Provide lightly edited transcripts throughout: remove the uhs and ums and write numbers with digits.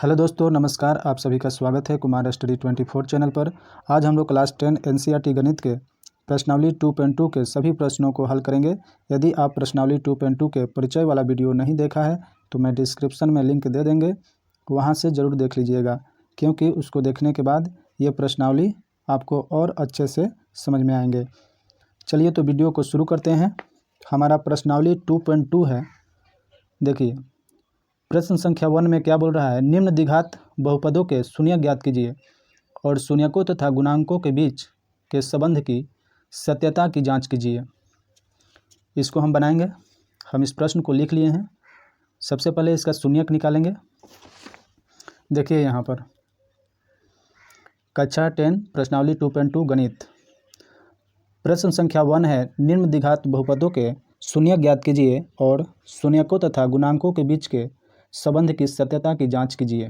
Hello दोस्तों, नमस्कार। आप सभी का स्वागत है कुमार स्टडी 24 चैनल पर। आज हम लोग क्लास 10 एनसीईआरटी गणित के प्रश्नावली 2.2 के सभी प्रश्नों को हल करेंगे। यदि आप प्रश्नावली 2.2 के परिचय वाला वीडियो नहीं देखा है तो मैं डिस्क्रिप्शन में लिंक दे देंगे, वहां से ज़रूर देख लीजिएगा, क्योंकि उसको देखने के बाद ये प्रश्नावली आपको और अच्छे से समझ में आएंगे। चलिए तो वीडियो को शुरू करते हैं। हमारा प्रश्नावली 2.2 है। देखिए, प्रश्न संख्या 1 में क्या बोल रहा है, निम्न द्विघात बहुपदों के शून्य ज्ञात कीजिए और शून्यकों तथा गुणांकों के बीच के संबंध की सत्यता की जांच कीजिए। इसको हम बनाएंगे। हम इस प्रश्न को लिख लिए हैं। सबसे पहले इसका शून्यक निकालेंगे। देखिए यहाँ पर कक्षा 10 प्रश्नावली 2.2 गणित प्रश्न संख्या 1 है, निम्न द्विघात बहुपदों के शून्य ज्ञात कीजिए और शून्यकों तथा गुणांकों के बीच के संबंध की सत्यता की जांच कीजिए।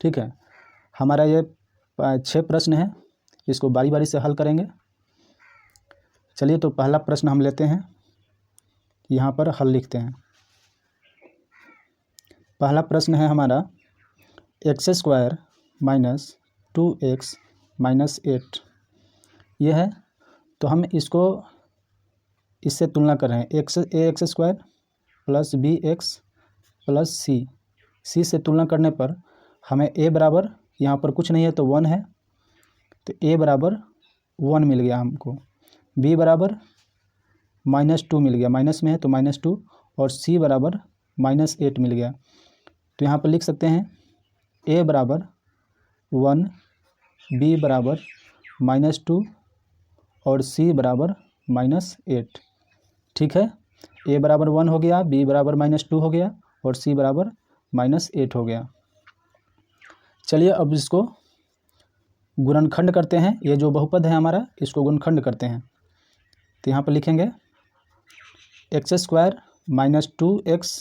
ठीक है, हमारा ये 6 प्रश्न है, इसको बारी बारी से हल करेंगे। चलिए तो पहला प्रश्न हम लेते हैं, यहाँ पर हल लिखते हैं। पहला प्रश्न है हमारा x² माइनस 2x माइनस 8 ये है। तो हम इसको इससे तुलना कर रहे हैं, ax² प्लस bx प्लस सी से तुलना करने पर हमें a बराबर, यहाँ पर कुछ नहीं है तो 1 है, तो a बराबर 1 मिल गया हमको, b बराबर -2 मिल गया, माइनस में है तो -2, और c बराबर -8 मिल गया। तो यहाँ पर लिख सकते हैं a बराबर 1, b बराबर -2 और c बराबर -8। ठीक है, a बराबर 1 हो गया, b बराबर -2 हो गया और c बराबर -8 हो गया। चलिए अब इसको गुणनखंड करते हैं। ये जो बहुपद है हमारा, इसको गुणनखंड करते हैं। तो यहाँ पर लिखेंगे x² माइनस 2x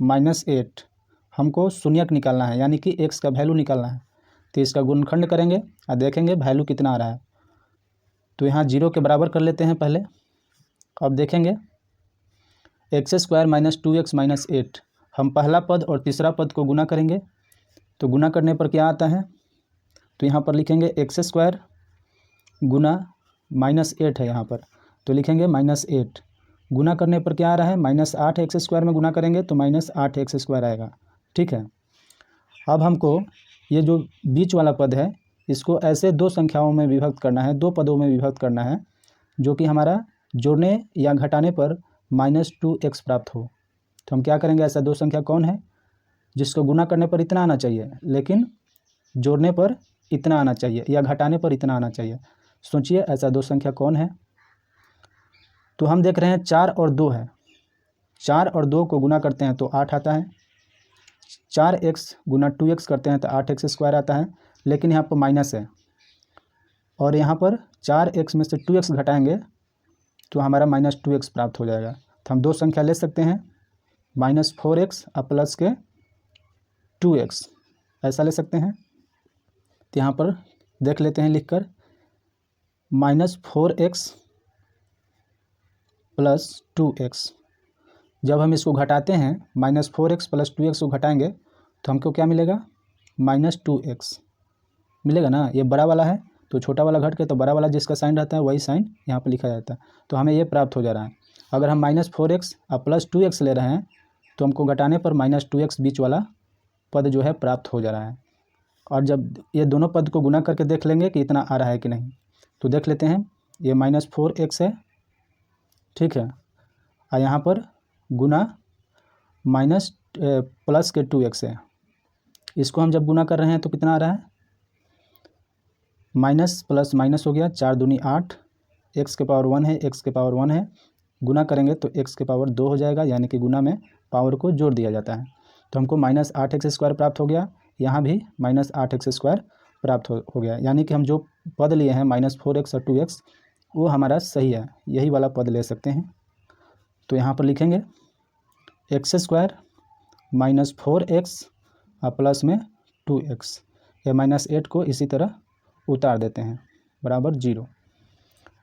माइनस 8, हमको शून्यक निकालना है, यानी कि x का वैल्यू निकालना है। तो इसका गुणनखंड करेंगे और देखेंगे वैल्यू कितना आ रहा है। तो यहाँ 0 के बराबर कर लेते हैं पहले। अब देखेंगे x² माइनस 2x माइनस 8, हम पहला पद और तीसरा पद को गुना करेंगे। तो गुना करने पर क्या आता है, तो यहाँ पर लिखेंगे x² गुना -8 है यहाँ पर, तो लिखेंगे -8। गुना करने पर क्या आ रहा है, -8 x² में गुना करेंगे तो -8 x² आएगा। ठीक है, अब हमको ये जो बीच वाला पद है, इसको ऐसे दो संख्याओं में विभक्त करना है, दो पदों में विभक्त करना है, जो कि हमारा जोड़ने या घटाने पर -2x प्राप्त हो। तो हम क्या करेंगे, ऐसा दो संख्या कौन है जिसको गुना करने पर इतना आना चाहिए, लेकिन जोड़ने पर इतना आना चाहिए या घटाने पर इतना आना चाहिए। सोचिए ऐसा दो संख्या कौन है। तो हम देख रहे हैं 4 और 2 है। 4 और 2 को गुना करते हैं तो 8 आता है। 4x गुना 2x करते हैं तो 8x² आता है, लेकिन यहाँ पर माइनस है, और यहाँ पर 4x में से 2x घटाएंगे तो हमारा -2x प्राप्त हो जाएगा। तो हम दो संख्या ले सकते हैं, -4x और प्लस के 2x, ऐसा ले सकते हैं। तो यहाँ पर देख लेते हैं लिखकर, -4x प्लस 2x। जब हम इसको घटाते हैं, -4x प्लस 2x को घटाएंगे तो हमको क्या मिलेगा, -2x मिलेगा ना। ये बड़ा वाला है तो छोटा वाला घट के तो बड़ा वाला जिसका साइन रहता है वही साइन यहाँ पर लिखा जाता है। तो हमें ये प्राप्त हो जा रहा है। अगर हम -4x और प्लस 2x ले रहे हैं तो हमको घटाने पर -2x बीच वाला पद जो है प्राप्त हो जा रहा है। और जब ये दोनों पद को गुना करके देख लेंगे कि इतना आ रहा है कि नहीं, तो देख लेते हैं। ये -4x है, ठीक है, और यहाँ पर गुना प्लस के 2x है। इसको हम जब गुना कर रहे हैं तो कितना आ रहा है, माइनस प्लस माइनस हो गया, 4 दूनी 8, x के पावर 1 है, x के पावर 1 है, गुना करेंगे तो x के पावर 2 हो जाएगा, यानी कि गुना में पावर को जोड़ दिया जाता है। तो हमको -8x² प्राप्त हो गया, यहाँ भी -8x² प्राप्त हो गया, यानी कि हम जो पद लिए हैं -4x और 2x वो हमारा सही है, यही वाला पद ले सकते हैं। तो यहाँ पर लिखेंगे x² माइनस 4x और प्लस में 2x, या -8 को इसी तरह उतार देते हैं, बराबर 0।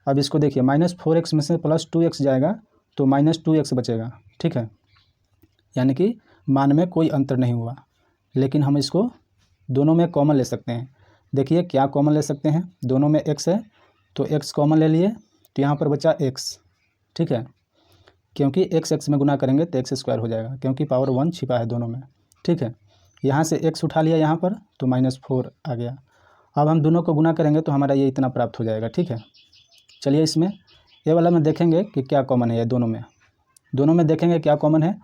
अब इसको देखिए, -4x में से प्लस 2x जाएगा तो -2x बचेगा। ठीक है, यानी कि मान में कोई अंतर नहीं हुआ, लेकिन हम इसको दोनों में कॉमन ले सकते हैं। देखिए क्या कॉमन ले सकते हैं, दोनों में x है तो x कॉमन ले लिए, तो यहाँ पर बचा x, ठीक है, क्योंकि x में गुना करेंगे तो x² हो जाएगा, क्योंकि पावर 1 छिपा है दोनों में, ठीक है। यहाँ से x उठा लिया यहाँ पर तो -4 आ गया। अब हम दोनों को गुना करेंगे तो हमारा ये इतना प्राप्त हो जाएगा, ठीक है। चलिए इसमें ये वाला में देखेंगे कि क्या कॉमन है, ये दोनों में देखेंगे क्या कॉमन है।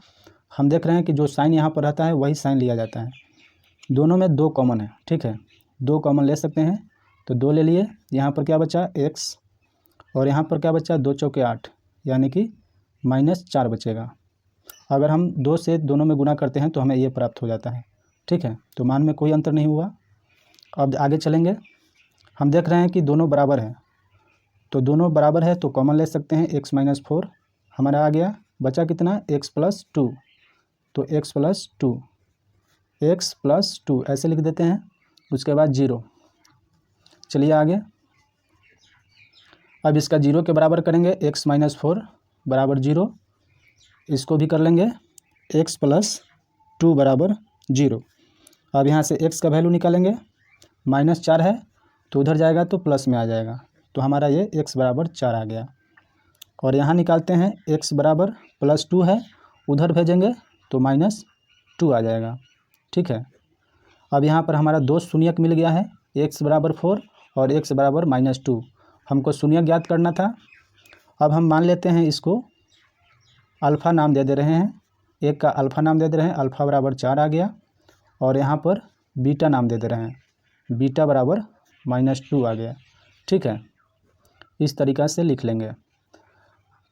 हम देख रहे हैं कि जो साइन यहाँ पर रहता है वही साइन लिया जाता है। दोनों में 2 कॉमन है, ठीक है, 2 कॉमन ले सकते हैं, तो 2 ले लिए। यहाँ पर क्या बचा x, और यहाँ पर क्या बचा 2 चौके 8, यानी कि -4 बचेगा। अगर हम 2 से दोनों में गुना करते हैं तो हमें ये प्राप्त हो जाता है, ठीक है। तो मान में कोई अंतर नहीं हुआ। अब आगे चलेंगे, हम देख रहे हैं कि दोनों बराबर हैं, तो दोनों बराबर है तो कॉमन ले सकते हैं। x - 4 हमारा आ गया, बचा कितना x + 2, तो x + 2 ऐसे लिख देते हैं। उसके बाद 0। चलिए आगे, अब इसका 0 के बराबर करेंगे, x - 4 बराबर 0। इसको भी कर लेंगे, x + 2 बराबर 0। अब यहाँ से x का वैल्यू निकालेंगे, -4 है तो उधर जाएगा तो प्लस में आ जाएगा, तो हमारा ये x बराबर 4 आ गया। और यहाँ निकालते हैं x बराबर +2 है, उधर भेजेंगे तो -2 आ जाएगा, ठीक है। अब यहाँ पर हमारा 2 शून्यक मिल गया है, x बराबर 4 और x बराबर -2। हमको शून्यक ज्ञात करना था। अब हम मान लेते हैं इसको अल्फ़ा नाम दे रहे हैं, एक का अल्फ़ा नाम दे रहे हैं, अल्फ़ा बराबर 4 आ गया। और यहाँ पर बीटा नाम दे रहे हैं, बीटा बराबर -2 आ गया, ठीक है। इस तरीक़ा से लिख लेंगे।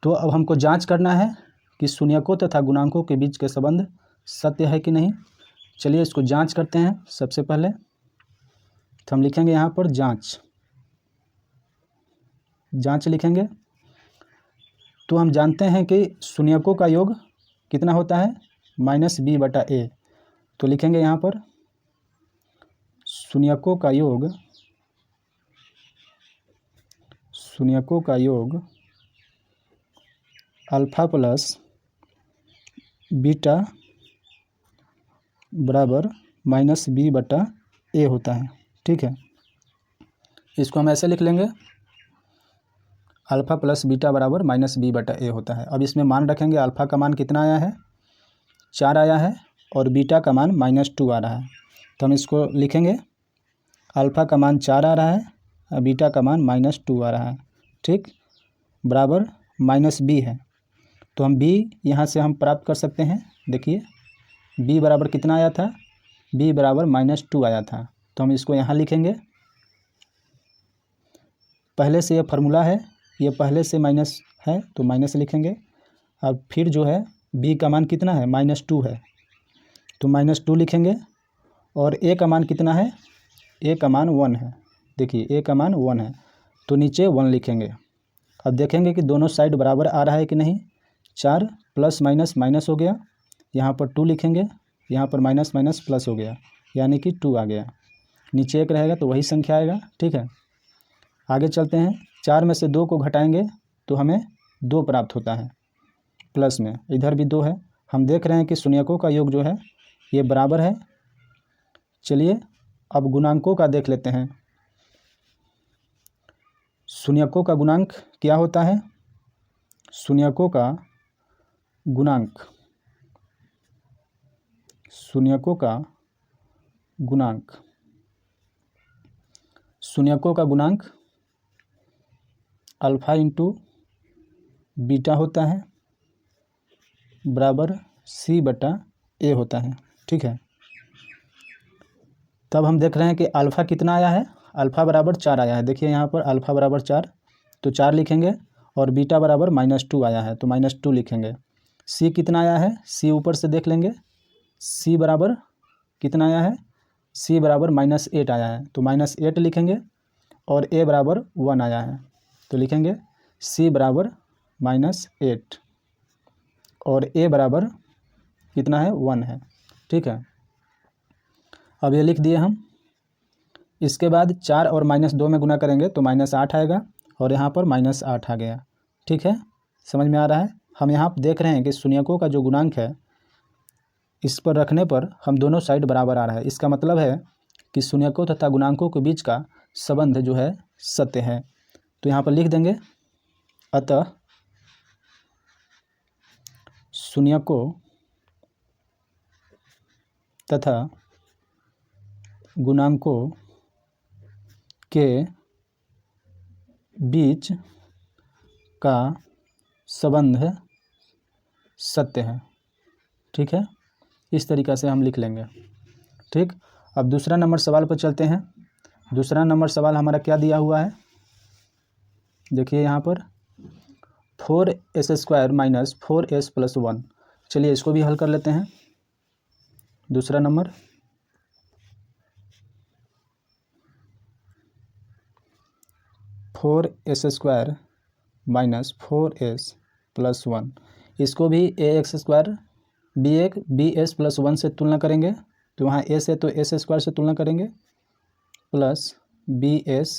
तो अब हमको जांच करना है कि शून्यकों तथा गुणांकों के बीच के संबंध सत्य है कि नहीं। चलिए इसको जांच करते हैं। सबसे पहले तो हम लिखेंगे यहाँ पर जांच लिखेंगे। तो हम जानते हैं कि शून्यकों का योग कितना होता है, -b/a। तो लिखेंगे यहाँ पर शून्यकों का योग अल्फ़ा + बीटा बराबर -b/a होता है, ठीक है। इसको हम ऐसे लिख लेंगे, अल्फ़ा + बीटा बराबर -b/a होता है। अब इसमें मान रखेंगे, अल्फ़ा का मान कितना आया है, 4 आया है, और बीटा का मान -2 आ रहा है। तो हम इसको लिखेंगे, अल्फ़ा का मान 4 आ रहा है और बीटा का मान -2 आ रहा है, ठीक, बराबर -b है। तो हम b यहाँ से हम प्राप्त कर सकते हैं। देखिए b बराबर कितना आया था, b बराबर -2 आया था। तो हम इसको यहाँ लिखेंगे, पहले से ये फार्मूला है, ये पहले से माइनस है तो माइनस लिखेंगे। अब फिर जो है b का मान कितना है, -2 है, तो -2 लिखेंगे। और a का मान कितना है, a का मान 1 है। देखिए a का मान 1 है तो नीचे 1 लिखेंगे। अब देखेंगे कि दोनों साइड बराबर आ रहा है कि नहीं। 4 + माइनस हो गया, यहाँ पर 2 लिखेंगे, यहाँ पर माइनस प्लस हो गया, यानी कि 2 आ गया। नीचे 1 रहेगा तो वही संख्या आएगा, ठीक है। आगे चलते हैं, 4 में से 2 को घटाएंगे तो हमें 2 प्राप्त होता है, प्लस में इधर भी 2 है। हम देख रहे हैं कि शून्यकों का योग जो है ये बराबर है। चलिए अब गुणांकों का देख लेते हैं। शून्यकों का गुणांक क्या होता है, शून्यकों का गुणांक अल्फ़ा × बीटा होता है, बराबर c/a होता है, ठीक है। तब हम देख रहे हैं कि अल्फ़ा कितना आया है, अल्फ़ा बराबर 4 आया है। देखिए यहाँ पर अल्फ़ा बराबर 4, तो 4 लिखेंगे। और बीटा बराबर -2 आया है तो -2 लिखेंगे। c कितना आया है, c ऊपर से देख लेंगे, c बराबर कितना आया है, c बराबर -8 आया है तो -8 लिखेंगे। और a बराबर 1 आया है तो लिखेंगे c बराबर -8 और a बराबर कितना है, 1 है, ठीक है। अब ये लिख दिए हम। इसके बाद 4 और -2 में गुना करेंगे तो -8 आएगा, और यहाँ पर -8 आ गया, ठीक है। समझ में आ रहा है। हम यहाँ देख रहे हैं कि शून्यकों का जो गुणांक है इस पर रखने पर हम दोनों साइड बराबर आ रहा है। इसका मतलब है कि शून्यकों तथा गुणांकों के बीच का संबंध जो है सत्य है। तो यहाँ पर लिख देंगे अतः शून्यकों तथा गुणांकों के बीच का संबंध सत्य है। ठीक है, इस तरीक़ा से हम लिख लेंगे। ठीक, अब दूसरा नंबर सवाल पर चलते हैं। दूसरा नंबर सवाल हमारा क्या दिया हुआ है, देखिए यहाँ पर 4s² माइनस 4s प्लस 1। चलिए इसको भी हल कर लेते हैं। दूसरा number 4s² minus 4s plus 1, इसको भी ax² bs प्लस 1 से तुलना करेंगे, तो वहाँ a से तो s² से तुलना करेंगे प्लस bs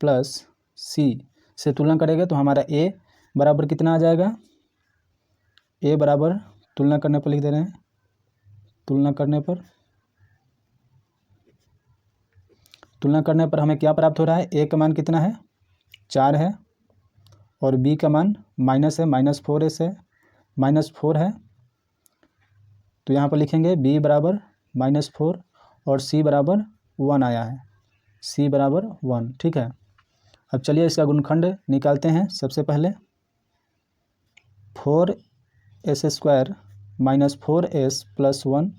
प्लस c से तुलना करेंगे, तो हमारा a बराबर कितना आ जाएगा, a बराबर तुलना करने पर लिख दे रहे हैं, तुलना करने पर हमें क्या प्राप्त हो रहा है, a का मान कितना है 4 है और b का मान माइनस है, -4s है, -4 है, तो यहाँ पर लिखेंगे b बराबर -4 और c बराबर 1 आया है, c बराबर 1। ठीक है, अब चलिए इसका गुणनखंड निकालते हैं। सबसे पहले 4s² माइनस 4s प्लस 1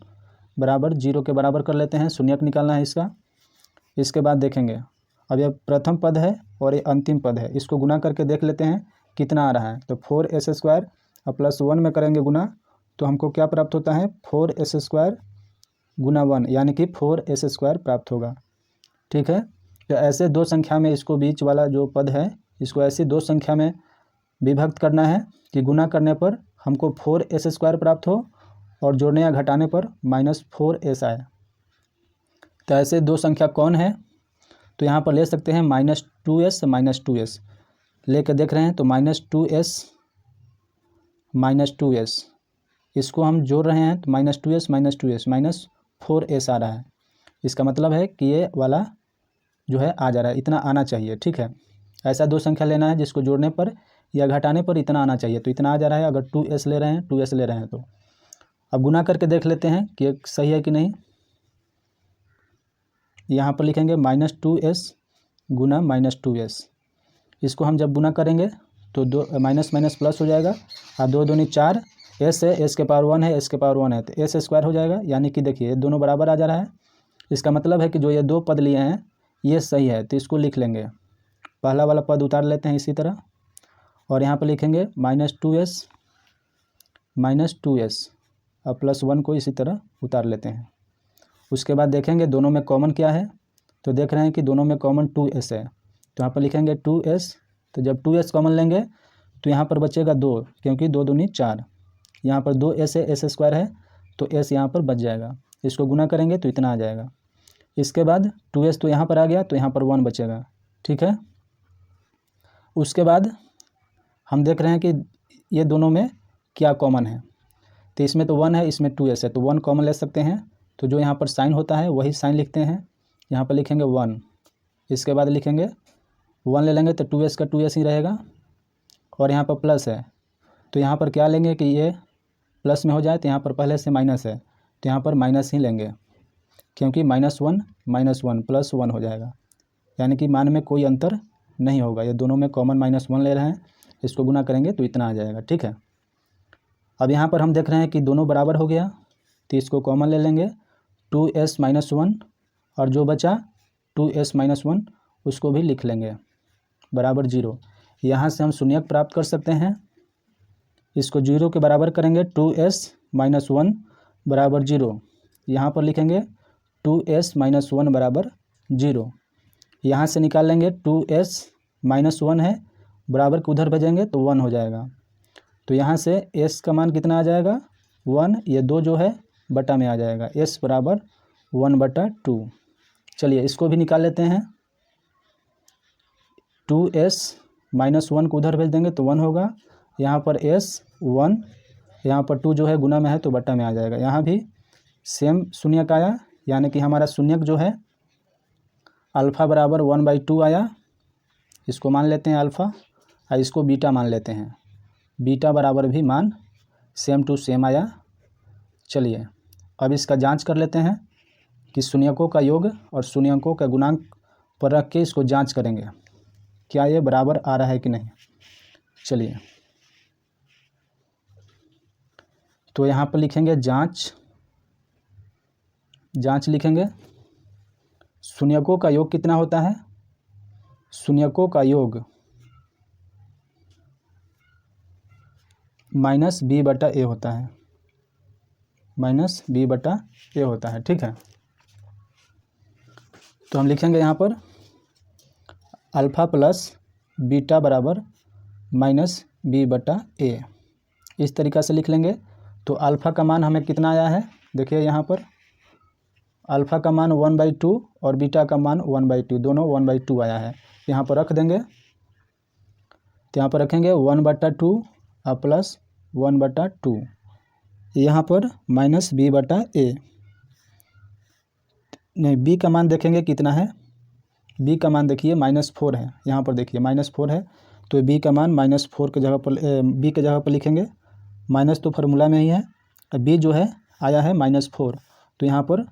बराबर 0 के बराबर कर लेते हैं, शून्यक निकालना है इसका। इसके बाद देखेंगे, अब यह प्रथम पद है और ये अंतिम पद है, इसको गुना करके देख लेते हैं कितना आ रहा है। तो 4s² और प्लस 1 में करेंगे गुना, तो हमको क्या प्राप्त होता है 4s² गुना 1 यानी कि 4s² प्राप्त होगा। ठीक है, तो ऐसे दो संख्या में इसको बीच वाला जो पद है इसको ऐसी दो संख्या में विभक्त करना है कि गुना करने पर हमको 4s² प्राप्त हो और जोड़ने या घटाने पर -4s आए। तो ऐसे दो संख्या कौन है, तो यहाँ पर ले सकते हैं -2s -2s लेकर देख रहे हैं, तो -2s इसको हम जोड़ रहे हैं, तो -2s -4s आ रहा है। इसका मतलब है कि ये वाला जो है आ जा रहा है, इतना आना चाहिए। ठीक है, ऐसा दो संख्या लेना है जिसको जोड़ने पर या घटाने पर इतना आना चाहिए, तो इतना आ जा रहा है। अगर 2s ले रहे हैं तो अब गुना करके देख लेते हैं कि एक सही है कि नहीं। यहाँ पर लिखेंगे -2s गुना -2s, इसको हम जब गुना करेंगे तो दो माइनस माइनस प्लस हो जाएगा और 2 दूनी 4, s है, s के पावर 1 है, s के पावर 1 है, तो s² हो जाएगा, यानी कि देखिए दोनों बराबर आ जा रहा है। इसका मतलब है कि जो ये दो पद लिए हैं ये सही है, तो इसको लिख लेंगे। पहला वाला पद उतार लेते हैं इसी तरह और यहाँ पर लिखेंगे -2s और प्लस 1 को इसी तरह उतार लेते हैं। उसके बाद देखेंगे दोनों में कॉमन क्या है, तो देख रहे हैं कि दोनों में कॉमन 2s है, तो यहाँ पर लिखेंगे 2s। तो जब 2s कॉमन लेंगे तो यहाँ पर बचेगा 2, क्योंकि 2 दूनी 4, यहाँ पर 2s है, s² है, तो s यहाँ पर बच जाएगा। इसको गुना करेंगे तो इतना आ जाएगा। इसके बाद 2s तो यहाँ पर आ गया, तो यहाँ पर 1 बचेगा। ठीक है, उसके बाद हम देख रहे हैं कि ये दोनों में क्या कॉमन है, तो इसमें तो 1 है, इसमें 2s है, तो 1 कॉमन ले सकते हैं। तो जो यहाँ पर साइन होता है वही साइन लिखते हैं, यहाँ पर लिखेंगे 1, इसके बाद लिखेंगे 1 ले लेंगे तो 2s का 2s ही रहेगा और यहाँ पर प्लस है, तो यहाँ पर क्या लेंगे कि ये प्लस में हो जाए, तो यहाँ पर पहले से माइनस है, तो यहाँ पर माइनस ही लेंगे, क्योंकि -1 प्लस 1 हो जाएगा, यानी कि मान में कोई अंतर नहीं होगा। ये दोनों में कॉमन -1 ले रहे हैं, इसको गुना करेंगे तो इतना आ जाएगा। ठीक है, अब यहाँ पर हम देख रहे हैं कि दोनों बराबर हो गया, तो इसको कॉमन ले लेंगे 2s -1 और जो बचा 2s -1 उसको भी लिख लेंगे बराबर 0। यहाँ से हम शून्यक प्राप्त कर सकते हैं, इसको 0 के बराबर करेंगे, 2s -1 बराबर 0, यहाँ पर लिखेंगे 2s -1 बराबर 0। यहाँ से निकाल लेंगे 2s -1 है, बराबर को उधर भेजेंगे तो 1 हो जाएगा, तो यहाँ से s का मान कितना आ जाएगा 1, ये 2 जो है बटा में आ जाएगा, s बराबर 1/2। चलिए इसको भी निकाल लेते हैं, 2s -1 को उधर भेज देंगे तो 1 होगा, यहाँ पर s 1, यहाँ पर 2 जो है गुना में है तो बटा में आ जाएगा। यहाँ भी सेम शून्य का आया, यानी कि हमारा शून्यक जो है अल्फ़ा बराबर 1/2 आया, इसको मान लेते हैं अल्फ़ा और इसको बीटा मान लेते हैं। बीटा बराबर भी मान सेम टू सेम आया। चलिए अब इसका जांच कर लेते हैं कि शून्यकों का योग और शून्यकों का गुणांक पर रख के इसको जांच करेंगे क्या ये बराबर आ रहा है कि नहीं। चलिए तो यहाँ पर लिखेंगे जांच लिखेंगे। शून्यकों का योग कितना होता है? शून्यकों का योग -b/a होता है, -b/a होता है। ठीक है, तो हम लिखेंगे यहाँ पर अल्फ़ा प्लस बीटा बराबर -b/a, इस तरीक़ा से लिख लेंगे। तो अल्फ़ा का मान हमें कितना आया है, देखिए यहाँ पर अल्फ़ा का मान 1/2 और बीटा का मान 1/2, दोनों 1/2 आया है। यहाँ पर रख देंगे, तो यहाँ पर रखेंगे 1/2 और प्लस 1/2, यहाँ पर -b/a। नहीं, b का मान देखेंगे कितना है, b का मान देखिए -4 है, यहाँ पर देखिए -4 है, तो b का मान -4 के जगह पर b के जगह पर लिखेंगे। माइनस तो फार्मूला में ही है, b जो है आया है -4, तो यहाँ पर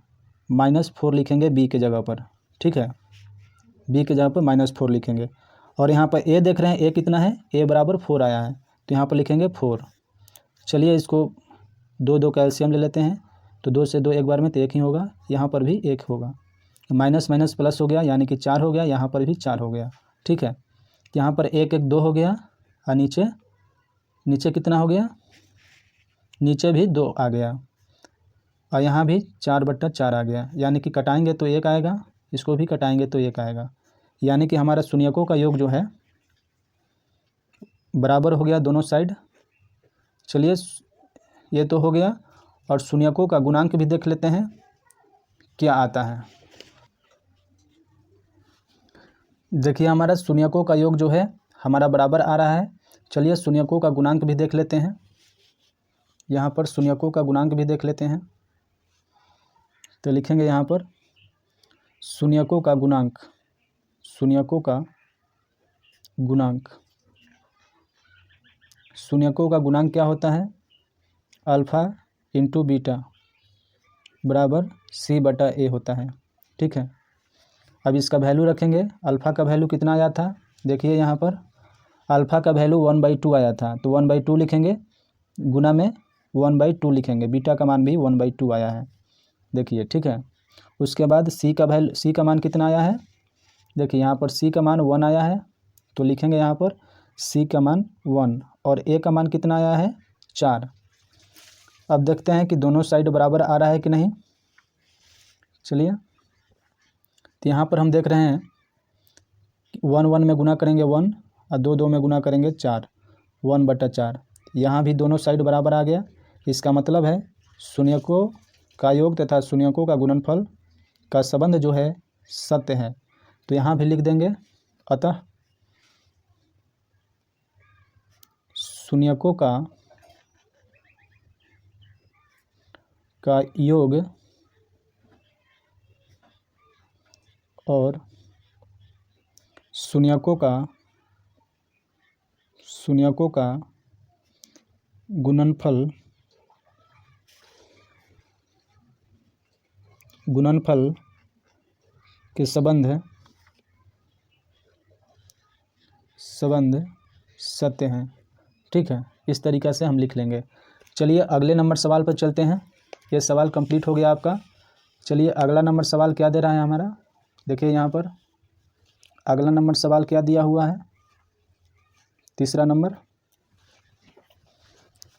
-4 लिखेंगे b के जगह पर। ठीक है, b के जगह पर -4 लिखेंगे। और यहाँ पर a देख रहे हैं, a कितना है, a बराबर 4 आया है, तो यहाँ पर लिखेंगे 4। चलिए इसको 2 कैल्शियम ले लेते हैं, तो 2 से 2 एक बार में तो 1 ही होगा, यहाँ पर भी 1 होगा, माइनस माइनस प्लस हो गया यानी कि 4 हो गया, यहाँ पर भी 4 हो गया। ठीक है, यहाँ पर 1 1 2 हो गया और नीचे कितना हो गया, नीचे भी 2 आ गया और यहाँ भी 4/4 आ गया, यानी कि कटाएंगे तो 1 आएगा, इसको भी कटाएंगे तो 1 आएगा, यानी कि हमारा शून्यकों का योग जो है बराबर हो गया दोनों साइड। चलिए ये तो हो गया, और शून्यकों का गुणांक भी देख लेते हैं क्या आता है। देखिए हमारा शून्यकों का योग जो है हमारा बराबर आ रहा है। चलिए शून्यकों का गुणांक भी देख लेते हैं, यहाँ पर शून्यकों का गुणांक भी देख लेते हैं। तो लिखेंगे यहाँ पर शून्यकों का गुणांक, शून्यकों का गुणांक क्या होता है, अल्फ़ा इंटू बीटा बराबर c/a होता है। ठीक है, अब इसका वैल्यू रखेंगे। अल्फ़ा का वैल्यू कितना आया था, देखिए यहाँ पर अल्फ़ा का वैल्यू 1/2 आया था, तो 1/2 लिखेंगे, गुना में 1/2 लिखेंगे। बीटा का मान भी 1/2 आया है, देखिए। ठीक है, उसके बाद c का मान कितना आया है, देखिए यहाँ पर c का मान 1 आया है, तो लिखेंगे यहाँ पर c का मान 1, और a का मान कितना आया है 4। अब देखते हैं कि दोनों साइड बराबर आ रहा है कि नहीं। चलिए तो यहाँ पर हम देख रहे हैं 1 1 में गुना करेंगे 1 और 2 2 में गुना करेंगे 4, 1/4। यहाँ भी दोनों साइड बराबर आ गया, इसका मतलब है शून्यकों का योग तथा शून्यकों का गुणनफल का संबंध जो है सत्य है। तो यहाँ भी लिख देंगे, अतः शून्यकों का योग और शून्यकों का गुणनफल के संबंध सत्य हैं। ठीक है, इस तरीक़ा से हम लिख लेंगे। चलिए अगले नंबर सवाल पर चलते हैं। ये सवाल कंप्लीट हो गया आपका। चलिए अगला नंबर सवाल क्या दे रहा है हमारा, देखिए यहाँ पर अगला नंबर सवाल क्या दिया हुआ है, तीसरा नंबर।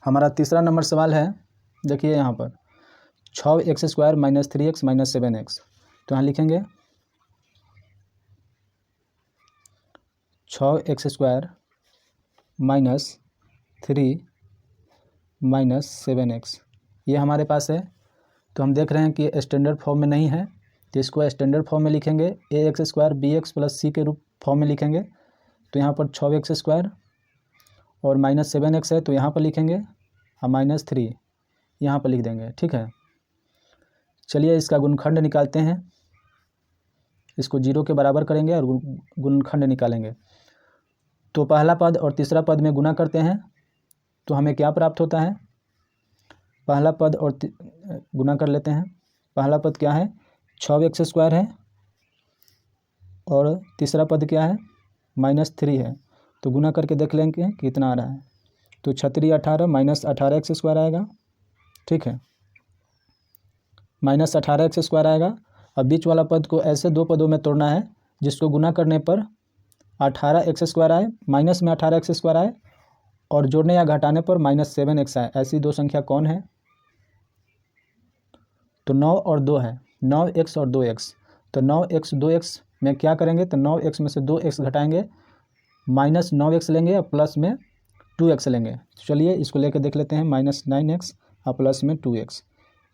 हमारा तीसरा नंबर सवाल है, देखिए यहाँ पर 6x² - 3x - 7x। तो यहाँ लिखेंगे 6x² - 3 - 7x, ये हमारे पास है। तो हम देख रहे हैं कि स्टैंडर्ड फॉर्म में नहीं है, तो इसको स्टैंडर्ड फॉर्म में लिखेंगे, ax² bx + c के रूप फॉर्म में लिखेंगे। तो यहाँ पर 6x² और -7x है, तो यहाँ पर लिखेंगे और -3 यहाँ पर लिख देंगे। ठीक है, चलिए इसका गुणनखंड निकालते हैं, इसको 0 के बराबर करेंगे और गुणनखंड निकालेंगे। तो पहला पद और तीसरा पद में गुना करते हैं तो हमें क्या प्राप्त होता है, पहला पद और गुना कर लेते हैं। पहला पद क्या है, 6x² है और तीसरा पद क्या है, -3 है। तो गुना करके देख लेंगे कितना आ रहा है। तो 6×3 18 -18x² आएगा, ठीक है, -18x² आएगा। अब बीच वाला पद को ऐसे दो पदों में तोड़ना है जिसको गुना करने पर 18x² आए, माइनस में 18x² आए और जोड़ने या घटाने पर -7x आए। ऐसी दो संख्या कौन है, तो 9 और 2 है, 9x और 2x। तो 9x 2x में क्या करेंगे, तो 9x में से 2x घटाएंगे, -9x लेंगे और प्लस में 2x लेंगे। चलिए इसको लेकर देख लेते हैं, -9x और प्लस में 2x।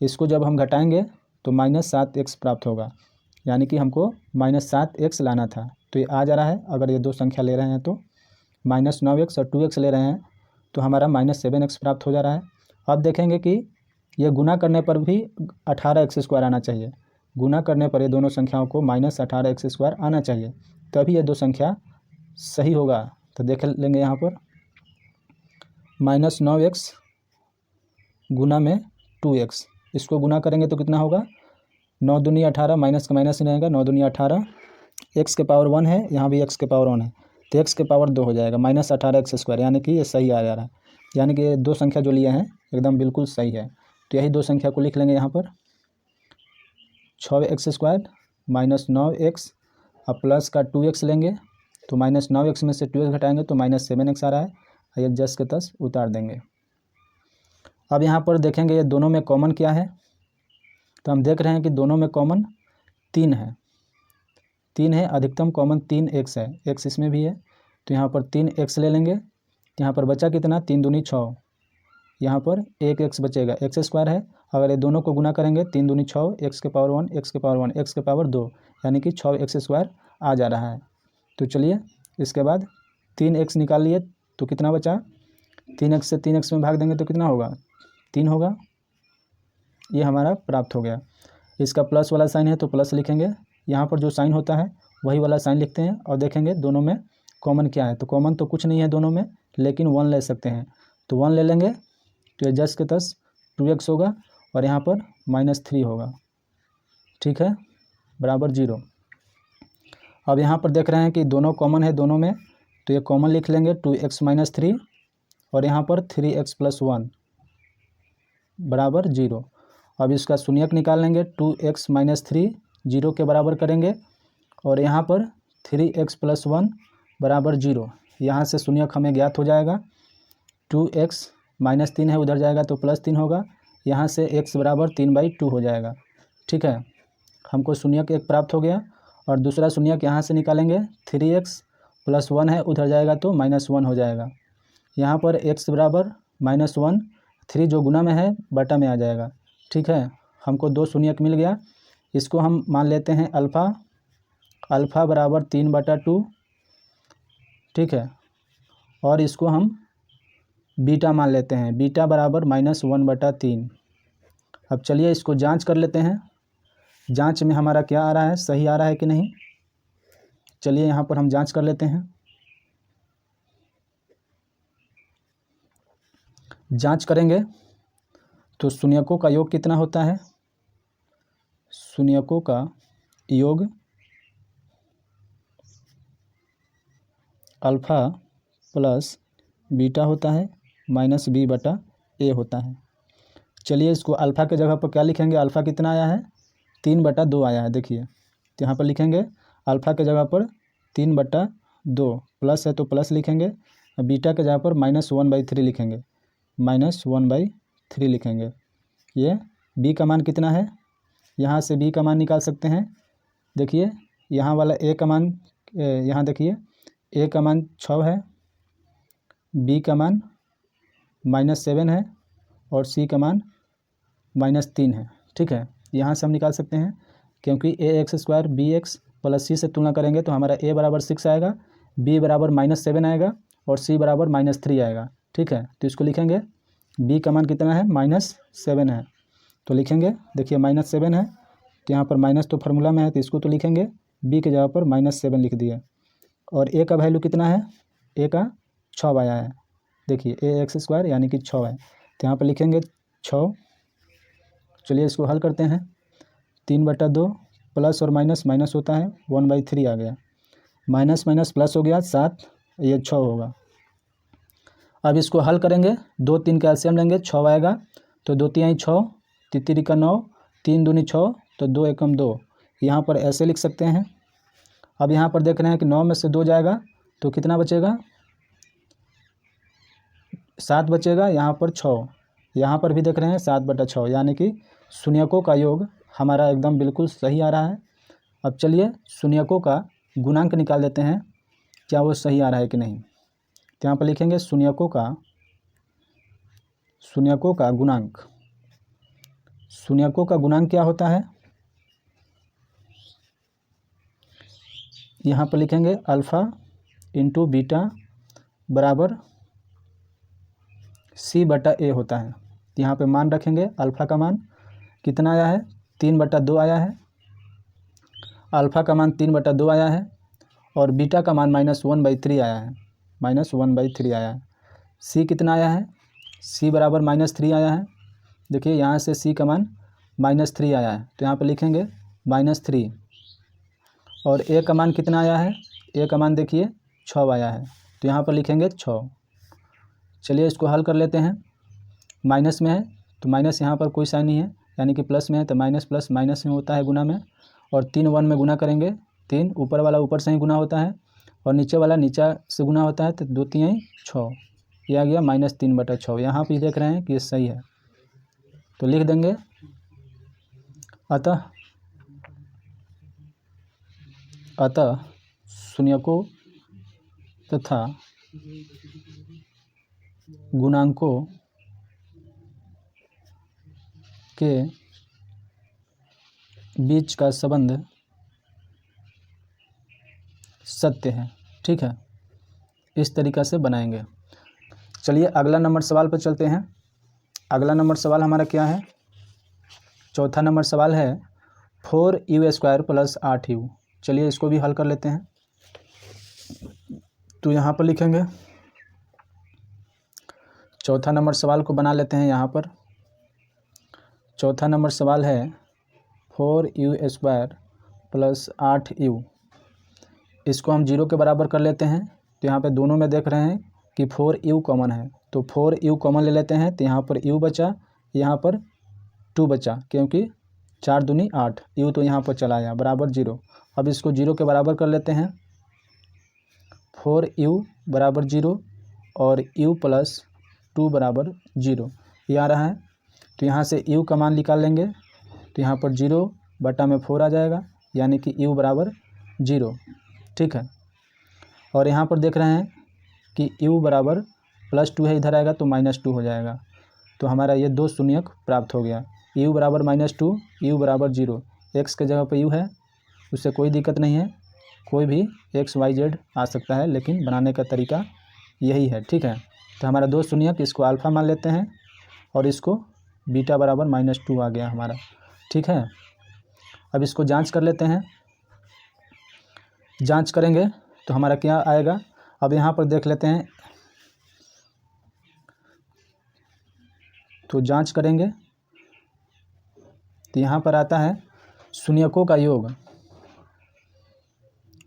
इसको जब हम घटाएंगे तो -7x प्राप्त होगा, यानी कि हमको -7x लाना था। तो ये आ जा रहा है, अगर ये दो संख्या ले रहे हैं तो -9x और 2x ले रहे हैं तो हमारा -7x प्राप्त हो जा रहा है। अब देखेंगे कि ये गुना करने पर भी 18x² आना चाहिए, गुना करने पर ये दोनों संख्याओं को -18x² आना चाहिए, तभी ये दो संख्या सही होगा। तो देख लेंगे यहाँ पर -9x गुना में 2x, इसको गुना करेंगे तो कितना होगा, 9 दूनी 18, माइनस का माइनस ही रहेगा, 9 दूनी 18, x के पावर 1 है, यहाँ भी x के पावर 1 है तो x के पावर 2 हो जाएगा, -18x², यानी कि ये सही आ जा रहा है। यानी कि ये दो संख्या जो लिए हैं एकदम बिल्कुल सही है। तो यही दो संख्या को लिख लेंगे यहाँ पर, 6x² -9x और प्लस का 2x लेंगे तो -9x में से 2x घटाएंगे तो -7x आ रहा है, ये जस के तस उतार देंगे। अब यहाँ पर देखेंगे ये दोनों में कॉमन क्या है, तो हम देख रहे हैं कि दोनों में कॉमन 3 है, 3 है, अधिकतम कॉमन 3x है, x इसमें भी है। तो यहाँ पर 3x ले लेंगे, यहाँ पर बचा कितना, 3 दूनी 6, यहाँ पर 1x बचेगा, x² है। अगर ये दोनों को गुना करेंगे 3 दूनी 6, x के पावर 1, x के पावर 1, x के पावर 2, यानी कि 6x² आ जा रहा है। तो चलिए इसके बाद 3x निकाल लिए तो कितना बचा, 3x से 3x में भाग देंगे तो कितना होगा, 3 होगा, ये हमारा प्राप्त हो गया। इसका प्लस वाला साइन है तो प्लस लिखेंगे, यहाँ पर जो साइन होता है वही वाला साइन लिखते हैं और देखेंगे दोनों में कॉमन क्या है। तो कॉमन तो कुछ नहीं है दोनों में, लेकिन 1 ले सकते हैं, तो 1 ले लेंगे तो ये जस के तस 2x होगा और यहाँ पर -3 होगा, ठीक है, बराबर 0। अब यहाँ पर देख रहे हैं कि दोनों कॉमन है दोनों में, तो ये कॉमन लिख लेंगे 2x - 3 और यहाँ पर 3x + 1 बराबर 0। अब इसका शून्यक निकाल लेंगे, 2x - 3 0 के बराबर करेंगे और यहाँ पर 3x + 1 बराबर 0। यहाँ से शून्यक हमें ज्ञात हो जाएगा, 2x -3 है, उधर जाएगा तो +3 होगा, यहाँ से x बराबर 3/2 हो जाएगा, ठीक है। हमको शून्यक एक प्राप्त हो गया और दूसरा शून्यक यहाँ से निकालेंगे, 3x + 1 है, उधर जाएगा तो -1 हो जाएगा। यहाँ पर x बराबर -1, 3 जो गुना में है बटा में आ जाएगा, ठीक है। हमको दो शून्यक मिल गया, इसको हम मान लेते हैं अल्फ़ा, अल्फ़ा बराबर 3/2, ठीक है, और इसको हम बीटा मान लेते हैं, बीटा बराबर -1/3। अब चलिए इसको जांच कर लेते हैं, जांच में हमारा क्या आ रहा है, सही आ रहा है कि नहीं। चलिए यहाँ पर हम जांच कर लेते हैं। जांच करेंगे तो शून्यकों का योग कितना होता है, शून्यकों का योग अल्फ़ा प्लस बीटा होता है -b/a होता है। चलिए इसको अल्फ़ा के जगह पर क्या लिखेंगे, अल्फ़ा कितना आया है, 3/2 आया है, देखिए। तो यहाँ पर लिखेंगे अल्फ़ा के जगह पर 3/2, प्लस है तो प्लस लिखेंगे, बीटा के जगह पर -1/3 लिखेंगे, -1/3 लिखेंगे। ये b का मान कितना है, यहाँ से b का मान निकाल सकते हैं। देखिए यहाँ वाला a का मान, यहाँ देखिए a का मान 6 है, b का मान -7 है और c का मान -3 है, ठीक है। यहाँ से हम निकाल सकते हैं, क्योंकि ax² bx + c से तुलना करेंगे तो हमारा a बराबर 6 आएगा, b बराबर -7 आएगा और c बराबर -3 आएगा, ठीक है। तो इसको लिखेंगे, b का मान कितना है, -7 है, तो लिखेंगे, देखिए -7 है तो यहाँ पर माइनस तो फार्मूला में है तो इसको तो लिखेंगे, बी के जगह पर -7 लिख दिए। और ए का वैल्यू कितना है, ए का 6 आया है, देखिए ax² यानी कि 6 है, तो यहाँ पर लिखेंगे 6। चलिए इसको हल करते हैं। 3/2 प्लस और माइनस माइनस होता है, 1/3 आ गया, माइनस माइनस प्लस हो गया 7, ये 6 होगा। अब इसको हल करेंगे, 2 3 का एलसीएम लेंगे, 6 आएगा, तो 2 3 6, 3 का 9, 3 दूनी 6, तो 2 एकम 2, यहाँ पर ऐसे लिख सकते हैं। अब यहाँ पर देख रहे हैं कि 9 में से 2 जाएगा तो कितना बचेगा, 7 बचेगा, यहाँ पर 6, यहाँ पर भी देख रहे हैं 7/6, यानी कि शून्यकों का योग हमारा एकदम बिल्कुल सही आ रहा है। अब चलिए शून्यकों का गुणांक निकाल लेते हैं, क्या वो सही आ रहा है कि नहीं। तो यहाँ पर लिखेंगे शून्यकों का गुणांक, शून्यकों का गुणांक क्या होता है, यहाँ पर लिखेंगे अल्फ़ा इंटू बीटा बराबर c/a होता है। यहाँ पे मान रखेंगे, अल्फ़ा का मान कितना आया है, 3/2 आया है, अल्फ़ा का मान 3/2 आया है, और बीटा का मान -1/3 आया है, -1/3 आया है। c कितना आया है, c बराबर -3 आया है, देखिए यहाँ से c का मान -3 आया है, तो यहाँ पर लिखेंगे -3। और a का मान कितना आया है, a का मान देखिए 6 आया है, तो यहाँ पर लिखेंगे 6। चलिए इसको हल कर लेते हैं। माइनस में है तो माइनस यहाँ पर कोई साइन नहीं है, यानी कि प्लस में है तो माइनस प्लस माइनस में होता है गुना में, और 3 1 में गुना करेंगे, 3 ऊपर वाला ऊपर से ही गुना होता है और नीचे वाला नीचे से गुना होता है, तो 2 3 6, यह आ गया -3/6। यहाँ पे देख रहे हैं कि ये सही है, तो लिख देंगे अतः शून्यकों तथा गुणांकों के बीच का संबंध सत्य है। ठीक है, इस तरीक़ा से बनाएंगे। चलिए अगला नंबर सवाल पर चलते हैं। अगला नंबर सवाल हमारा क्या है, चौथा नंबर सवाल है 4u² + 8u। चलिए इसको भी हल कर लेते हैं। तो यहाँ पर लिखेंगे, चौथा नंबर सवाल को बना लेते हैं। यहाँ पर चौथा नंबर सवाल है 4u² + 8u। इसको हम 0 के बराबर कर लेते हैं। तो यहाँ पे दोनों में देख रहे हैं कि 4u कॉमन है, तो 4u कॉमन ले लेते हैं, तो यहाँ पर u बचा, यहाँ पर 2 बचा, क्योंकि 4 दूनी 8, u तो यहाँ पर चला आया, बराबर 0। अब इसको 0 के बराबर कर लेते हैं, 4u बराबर 0 और u + 2 बराबर 0, ये आ रहा है। तो यहाँ से u का मान निकाल लेंगे, तो यहाँ पर 0/4 आ जाएगा, यानी कि u बराबर 0। ठीक है, और यहाँ पर देख रहे हैं कि u बराबर +2 है, इधर आएगा तो -2 हो जाएगा। तो हमारा ये 2 शून्यक प्राप्त हो गया, u बराबर -2, u बराबर 0। x के जगह पर u है, उससे कोई दिक्कत नहीं है, कोई भी x y z आ सकता है, लेकिन बनाने का तरीका यही है। ठीक है, तो हमारा 2 शून्यक, इसको अल्फ़ा मान लेते हैं और इसको बीटा बराबर -2 आ गया हमारा। ठीक है, अब इसको जांच कर लेते हैं। जांच करेंगे तो हमारा क्या आएगा, अब यहाँ पर देख लेते हैं। तो जांच करेंगे तो यहाँ पर आता है शून्यकों का योग।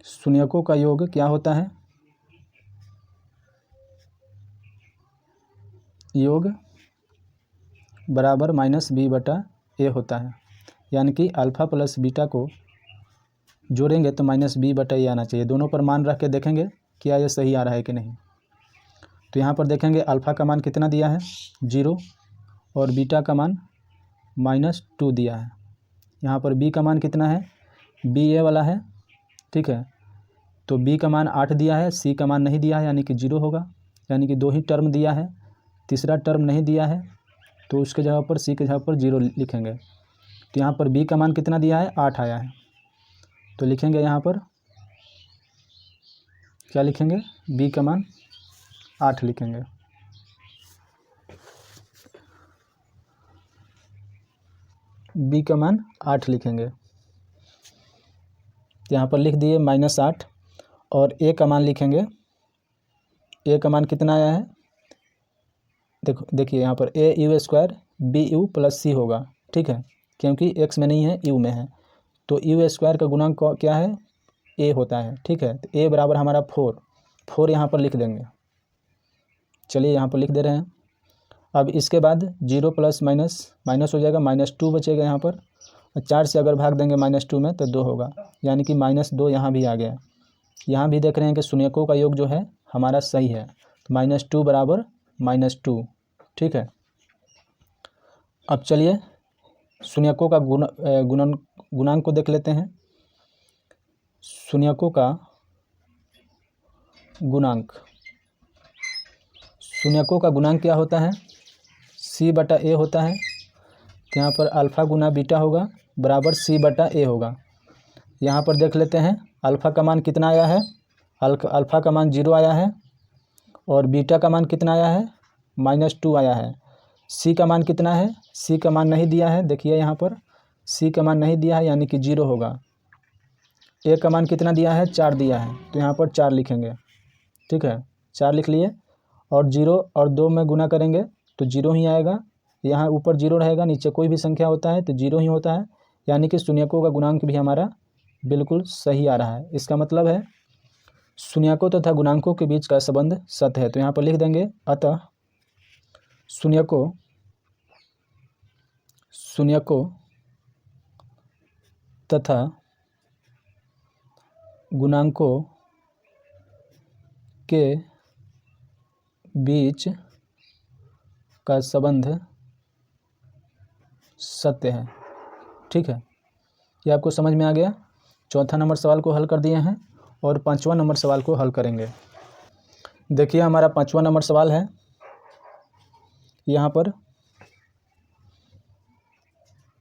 शून्यकों का योग क्या होता है, योग बराबर -b/a होता है, यानी कि अल्फ़ा प्लस बीटा को जोड़ेंगे तो -b/a आना चाहिए। दोनों पर मान रख के देखेंगे क्या ये सही आ रहा है कि नहीं। तो यहाँ पर देखेंगे अल्फ़ा का मान कितना दिया है, 0, और बीटा का मान -2 दिया है। यहाँ पर b का मान कितना है, b ये वाला है। ठीक है, तो b का मान 8 दिया है, c का मान नहीं दिया है, यानी कि 0 होगा, यानी कि 2 ही टर्म दिया है, तीसरा टर्म नहीं दिया है, तो उसके जगह पर c के जगह पर 0 लिखेंगे। तो यहाँ पर b का मान कितना दिया है, 8 आया है, तो लिखेंगे यहाँ पर क्या लिखेंगे, b का मान 8 लिखेंगे। बी का मान 8 लिखेंगे, यहाँ पर लिख दिए -8। और ए का मान लिखेंगे, ए का मान कितना आया है, देखिए यहाँ पर A U square B U plus C होगा, ठीक है, क्योंकि एक्स में नहीं है यू में है, तो यू स्क्वायर का गुणांक क्या है, ए होता है, ठीक है। तो ए बराबर हमारा 4 यहाँ पर लिख देंगे। चलिए यहाँ पर लिख दे रहे हैं। अब इसके बाद 0 प्लस माइनस हो जाएगा, -2 बचेगा यहाँ पर, और 4 से अगर भाग देंगे -2 में तो 2 होगा, यानी कि -2 यहाँ भी आ गया। यहाँ भी देख रहे हैं कि शून्यकों का योग जो है हमारा सही है, तो -2 बराबर -2, ठीक है। अब चलिए शून्यकों का गुणांक को देख लेते हैं। शून्यकों का गुणांक क्या होता है, c/a होता है। तो यहाँ पर अल्फ़ा गुना बीटा होगा बराबर c/a होगा। यहाँ पर देख लेते हैं अल्फ़ा का मान कितना आया है, अल्फ़ा का मान 0 आया है, और बीटा का मान कितना आया है, -2 आया है। सी का मान कितना है, सी का मान नहीं दिया है, देखिए यहाँ पर सी का मान नहीं दिया है, यानी कि 0 होगा। ए का मान कितना दिया है, 4 दिया है, तो यहाँ पर 4 लिखेंगे, ठीक है, 4 लिख लिए। और 0 और 2 में गुना करेंगे तो 0 ही आएगा, यहाँ ऊपर 0 रहेगा, नीचे कोई भी संख्या होता है तो 0 ही होता है, यानी कि शून्यकों का गुणांक भी हमारा बिल्कुल सही आ रहा है। इसका मतलब है शून्यकों तथा गुणांकों के बीच का संबंध सत्य है। तो यहाँ पर लिख देंगे, अतः शून्यकों तथा गुणांकों के बीच का संबंध सत्य है, ठीक है। ये आपको समझ में आ गया। चौथा नंबर सवाल को हल कर दिए हैं और 5वां नंबर सवाल को हल करेंगे। देखिए हमारा 5वां नंबर सवाल है, यहाँ पर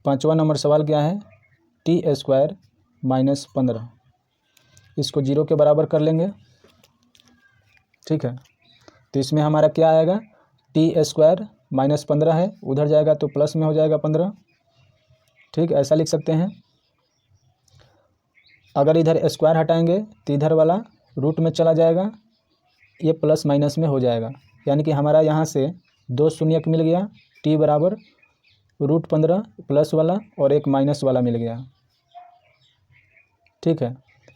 5वां नंबर सवाल क्या है, t² -15, इसको 0 के बराबर कर लेंगे, ठीक है। तो इसमें हमारा क्या आएगा, t² -15 है, उधर जाएगा तो प्लस में हो जाएगा 15, ठीक, ऐसा लिख सकते हैं। अगर इधर स्क्वायर हटाएंगे तो इधर वाला रूट में चला जाएगा, ये प्लस माइनस में हो जाएगा, यानी कि हमारा यहाँ से 2 शून्यक मिल गया, t बराबर √15 प्लस वाला और एक माइनस वाला मिल गया, ठीक है।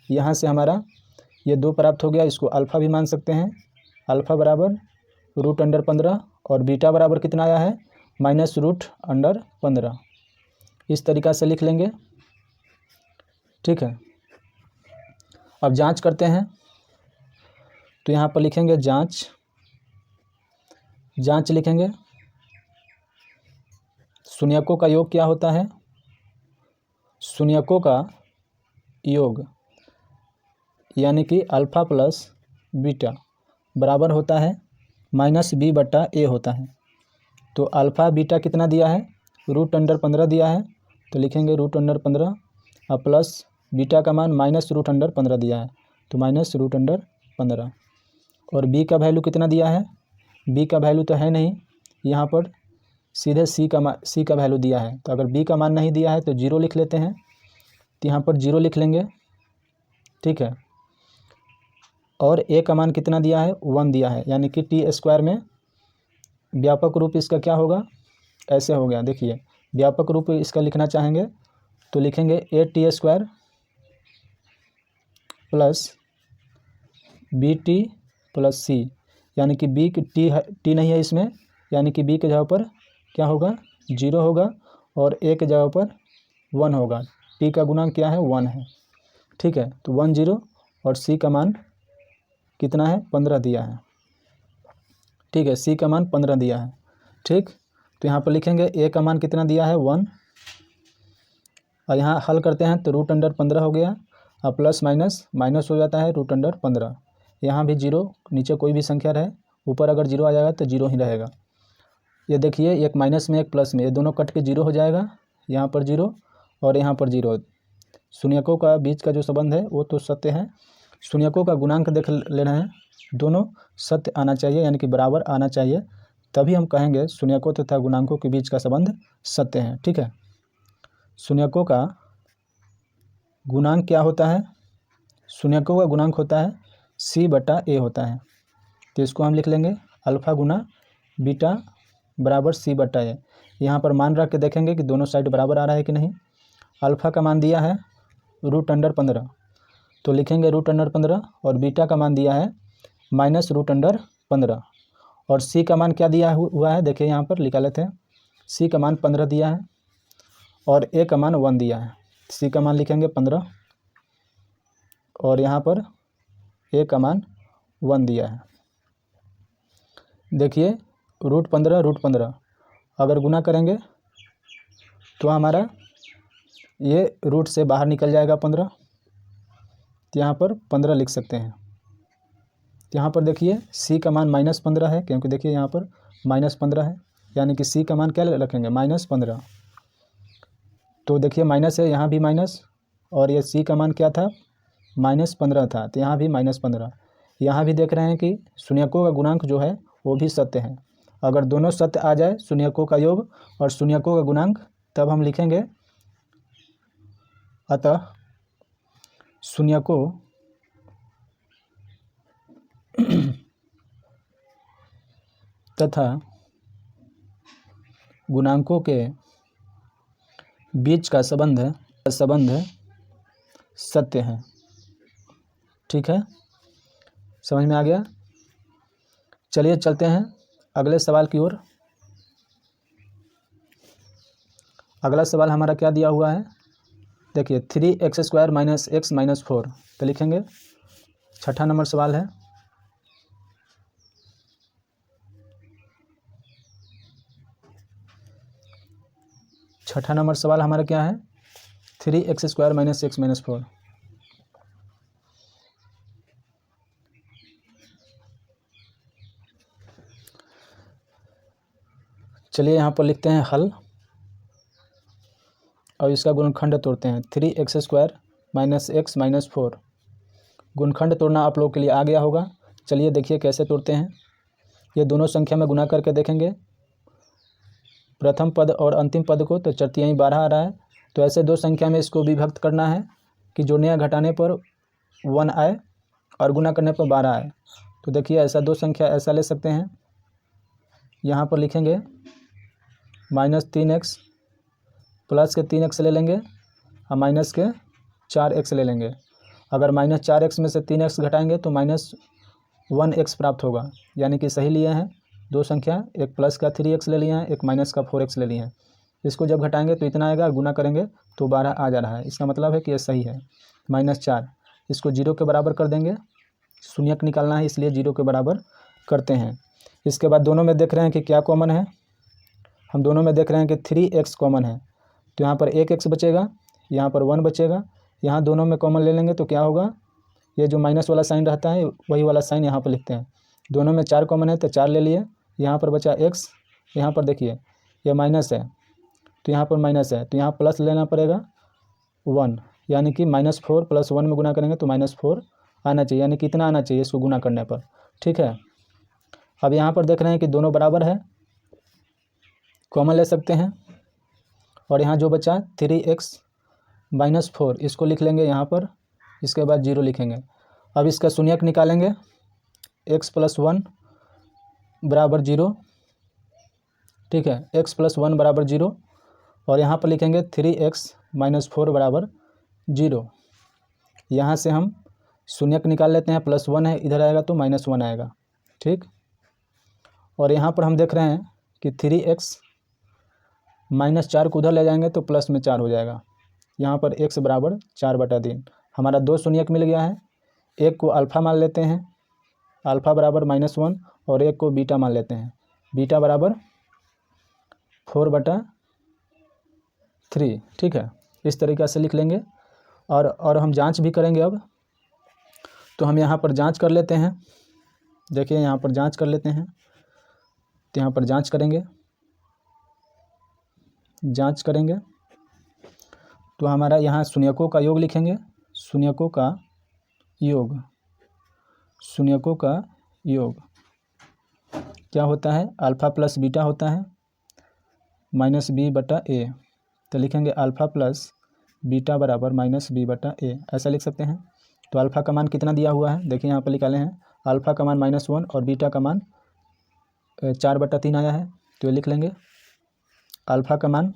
यहाँ से हमारा ये 2 प्राप्त हो गया, इसको अल्फ़ा भी मान सकते हैं, अल्फ़ा बराबर √15 और बीटा बराबर कितना आया है, -√15, इस तरीक़ा से लिख लेंगे, ठीक है। अब जांच करते हैं, तो यहाँ पर लिखेंगे जांच लिखेंगे। शून्यकों का योग क्या होता है, शून्यकों का योग यानी कि अल्फ़ा प्लस बीटा बराबर होता है -b/a होता है। तो अल्फ़ा बीटा कितना दिया है, √15 दिया है, तो लिखेंगे √15 और प्लस बीटा का मान -√15 दिया है, तो -√15। और b का वैल्यू कितना दिया है, b का वैल्यू तो है नहीं, यहाँ पर सीधे c का वैल्यू दिया है, तो अगर b का मान नहीं दिया है तो 0 लिख लेते हैं, तो यहाँ पर 0 लिख लेंगे, ठीक है। और a का मान कितना दिया है, 1 दिया है, यानी कि t² में व्यापक रूप इसका क्या होगा, ऐसे हो गया। देखिए व्यापक रूप इसका लिखना चाहेंगे तो लिखेंगे a² plus bt plus c, यानी कि b की t नहीं है इसमें, यानी कि b के जगह पर क्या होगा, 0 होगा, और a के जगह पर 1 होगा। t का गुणांक क्या है, 1 है, ठीक है। तो 1 0 और c का मान कितना है, 15 दिया है, ठीक है, c का मान 15 दिया है, ठीक। तो यहाँ पर लिखेंगे a का मान कितना दिया है, 1, और यहाँ हल करते हैं तो √15 हो गया, और प्लस माइनस हो जाता है √15, यहाँ भी 0, नीचे कोई भी संख्या रहे, ऊपर अगर 0 आ जाएगा तो 0 ही रहेगा। ये देखिए एक माइनस में एक प्लस में, ये दोनों कट के 0 हो जाएगा, यहाँ पर 0 और यहाँ पर 0। शून्यकों का बीच का जो संबंध है वो तो सत्य है। शून्यकों का गुणांक देख ले रहे हैं, दोनों सत्य आना चाहिए, यानी कि बराबर आना चाहिए, तभी हम कहेंगे शून्यकों तथा गुणांकों के बीच का संबंध सत्य है, ठीक है। शून्यकों का गुणांक क्या होता है? शून्यकों का गुणांक होता है C/A होता है। तो इसको हम लिख लेंगे अल्फ़ा गुना बीटा बराबर C/A। यहाँ पर मान रख के देखेंगे कि दोनों साइड बराबर आ रहा है कि नहीं। अल्फ़ा का मान दिया है √15, तो लिखेंगे √15, और बीटा का मान दिया है -√15, और C का मान क्या दिया हुआ है, देखिए यहाँ पर लिखा लेते हैं। C का मान 15 दिया है और A का मान 1 दिया है। C का मान लिखेंगे 15 और यहाँ पर A का मान 1 दिया है। देखिए √15 अगर गुना करेंगे तो हमारा ये रूट से बाहर निकल जाएगा 15, तो यहाँ पर 15 लिख सकते हैं। तो यहाँ पर देखिए C का मान -15 है, क्योंकि देखिए यहाँ पर -15 है, यानी कि C का मान क्या रखेंगे -15। तो देखिए माइनस है, यहाँ भी माइनस, और ये C का मान क्या था -15 था, तो यहाँ भी -15। यहाँ भी देख रहे हैं कि शून्यकों का गुणांक जो है वो भी सत्य है। अगर दोनों सत्य आ जाए, शून्यकों का योग और शून्यकों का गुणांक, तब हम लिखेंगे अतः शून्यकों तथा गुणांकों के बीच का संबंध सत्य है। ठीक है, समझ में आ गया। चलिए चलते हैं अगले सवाल की ओर। अगला सवाल हमारा क्या दिया हुआ है, देखिए 3x² - x - 4, तो लिखेंगे 6ठा नंबर सवाल है। छठा नंबर सवाल हमारा क्या है, 3x² - x - 4। चलिए यहाँ पर लिखते हैं हल और इसका गुणनखंड तोड़ते हैं। 3x² - x - 4 गुणनखंड तोड़ना आप लोगों के लिए आ गया होगा। चलिए देखिए कैसे तोड़ते हैं। ये दोनों संख्या में गुना करके देखेंगे, प्रथम पद और अंतिम पद को, तो चरतियाई 12 आ रहा है। तो ऐसे दो संख्या में इसको विभक्त करना है कि जोड़ने या घटाने पर 1 आए और गुना करने पर 12 आए। तो देखिए ऐसा दो संख्या ऐसा ले सकते हैं, यहाँ पर लिखेंगे -3x प्लस के 3x ले लेंगे और माइनस के 4x ले लेंगे। अगर -4x में से 3x घटाएंगे तो -1x प्राप्त होगा, यानी कि सही लिए हैं दो संख्या, एक प्लस का 3x ले लिए हैं, एक माइनस का 4x ले लिए हैं। इसको जब घटाएंगे तो इतना आएगा, गुना करेंगे तो 12 आ जा रहा है। इसका मतलब है कि ये सही है। -4 इसको 0 के बराबर कर देंगे, शून्यक निकालना है इसलिए 0 के बराबर करते हैं। इसके बाद दोनों में देख रहे हैं कि क्या कॉमन है, हम दोनों में देख रहे हैं कि 3x कॉमन है, तो यहाँ पर 1x बचेगा, यहाँ पर 1 बचेगा। यहाँ दोनों में कॉमन ले लेंगे तो क्या होगा, ये जो माइनस वाला साइन रहता है वही वाला साइन यहाँ पर लिखते हैं। दोनों में 4 कॉमन है तो 4 ले लिए, यहाँ पर बचा x, यहाँ पर देखिए ये माइनस है तो यहाँ पर माइनस है, तो यहाँ प्लस लेना पड़ेगा 1, यानी कि -4 + 1 में गुना करेंगे तो -4 आना चाहिए, यानी कि इतना आना चाहिए इसको गुना करने पर। ठीक है, अब यहाँ पर देख रहे हैं कि दोनों बराबर है, कॉमन ले सकते हैं, और यहाँ जो बचा 3x - 4 इसको लिख लेंगे यहाँ पर, इसके बाद 0 लिखेंगे। अब इसका शून्यक निकालेंगे, x + 1 = 0। ठीक है, x + 1 = 0, और यहाँ पर लिखेंगे 3x - 4 = 0। यहाँ से हम शून्यक निकाल लेते हैं, +1 है, इधर आएगा तो -1 आएगा। ठीक, और यहाँ पर हम देख रहे हैं कि 3x -4 को उधर ले जाएंगे तो प्लस में 4 हो जाएगा। यहाँ पर x = 4/3। हमारा दो शून्यक मिल गया है, एक को अल्फ़ा मान लेते हैं, अल्फ़ा = -1, और एक को बीटा मान लेते हैं, बीटा = 4/3। ठीक है, इस तरीक़े से लिख लेंगे। और हम जांच भी करेंगे अब, तो हम यहाँ पर जांच कर लेते हैं। देखिए यहाँ पर जांच कर लेते हैं, तो यहाँ पर जांच करेंगे तो हमारा यहाँ शून्यकों का योग लिखेंगे, शून्यकों का योग क्या होता है, अल्फ़ा + बीटा होता है -b/a। तो लिखेंगे अल्फ़ा प्लस बीटा बराबर माइनस बी बटा ए, ऐसा लिख सकते हैं। तो अल्फ़ा का मान कितना दिया हुआ है, देखिए यहाँ पर निकाले हैं, अल्फ़ा का मान -1 और बीटा का मान 4/3 आया है। तो ये लिख लेंगे, अल्फ़ा का मान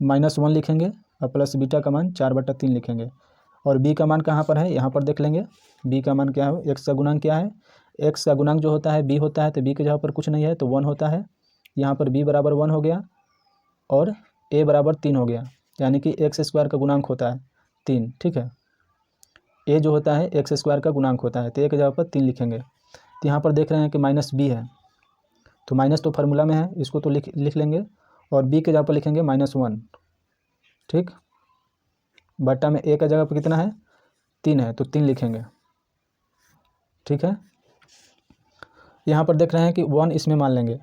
-1 लिखेंगे और प्लस बीटा का मान 4/3 लिखेंगे। और बी का मान कहाँ पर है, यहाँ पर देख लेंगे। बी का मान क्या है, एक्स का गुणांक क्या है, एक्स का गुणांक जो होता है बी होता है, तो बी के जगह पर कुछ नहीं है तो 1 होता है। यहाँ पर बी बराबर 1 हो गया और ए बराबर 3 हो गया, यानी कि एक्स स्क्वायर का गुणांक होता है 3, ठीक है। ए जो होता है एक्स स्क्वायर का गुणांक होता है, तो ए के जगह पर 3 लिखेंगे। तो यहाँ पर देख रहे हैं कि माइनस बी है, तो माइनस तो फार्मूला में है, इसको तो लिख लेंगे। और बी के जगह पर लिखेंगे -1, ठीक। बटा में ए का जगह पर कितना है, 3 है, तो 3 लिखेंगे, ठीक है। यहाँ पर देख रहे हैं कि 1 इसमें मान लेंगे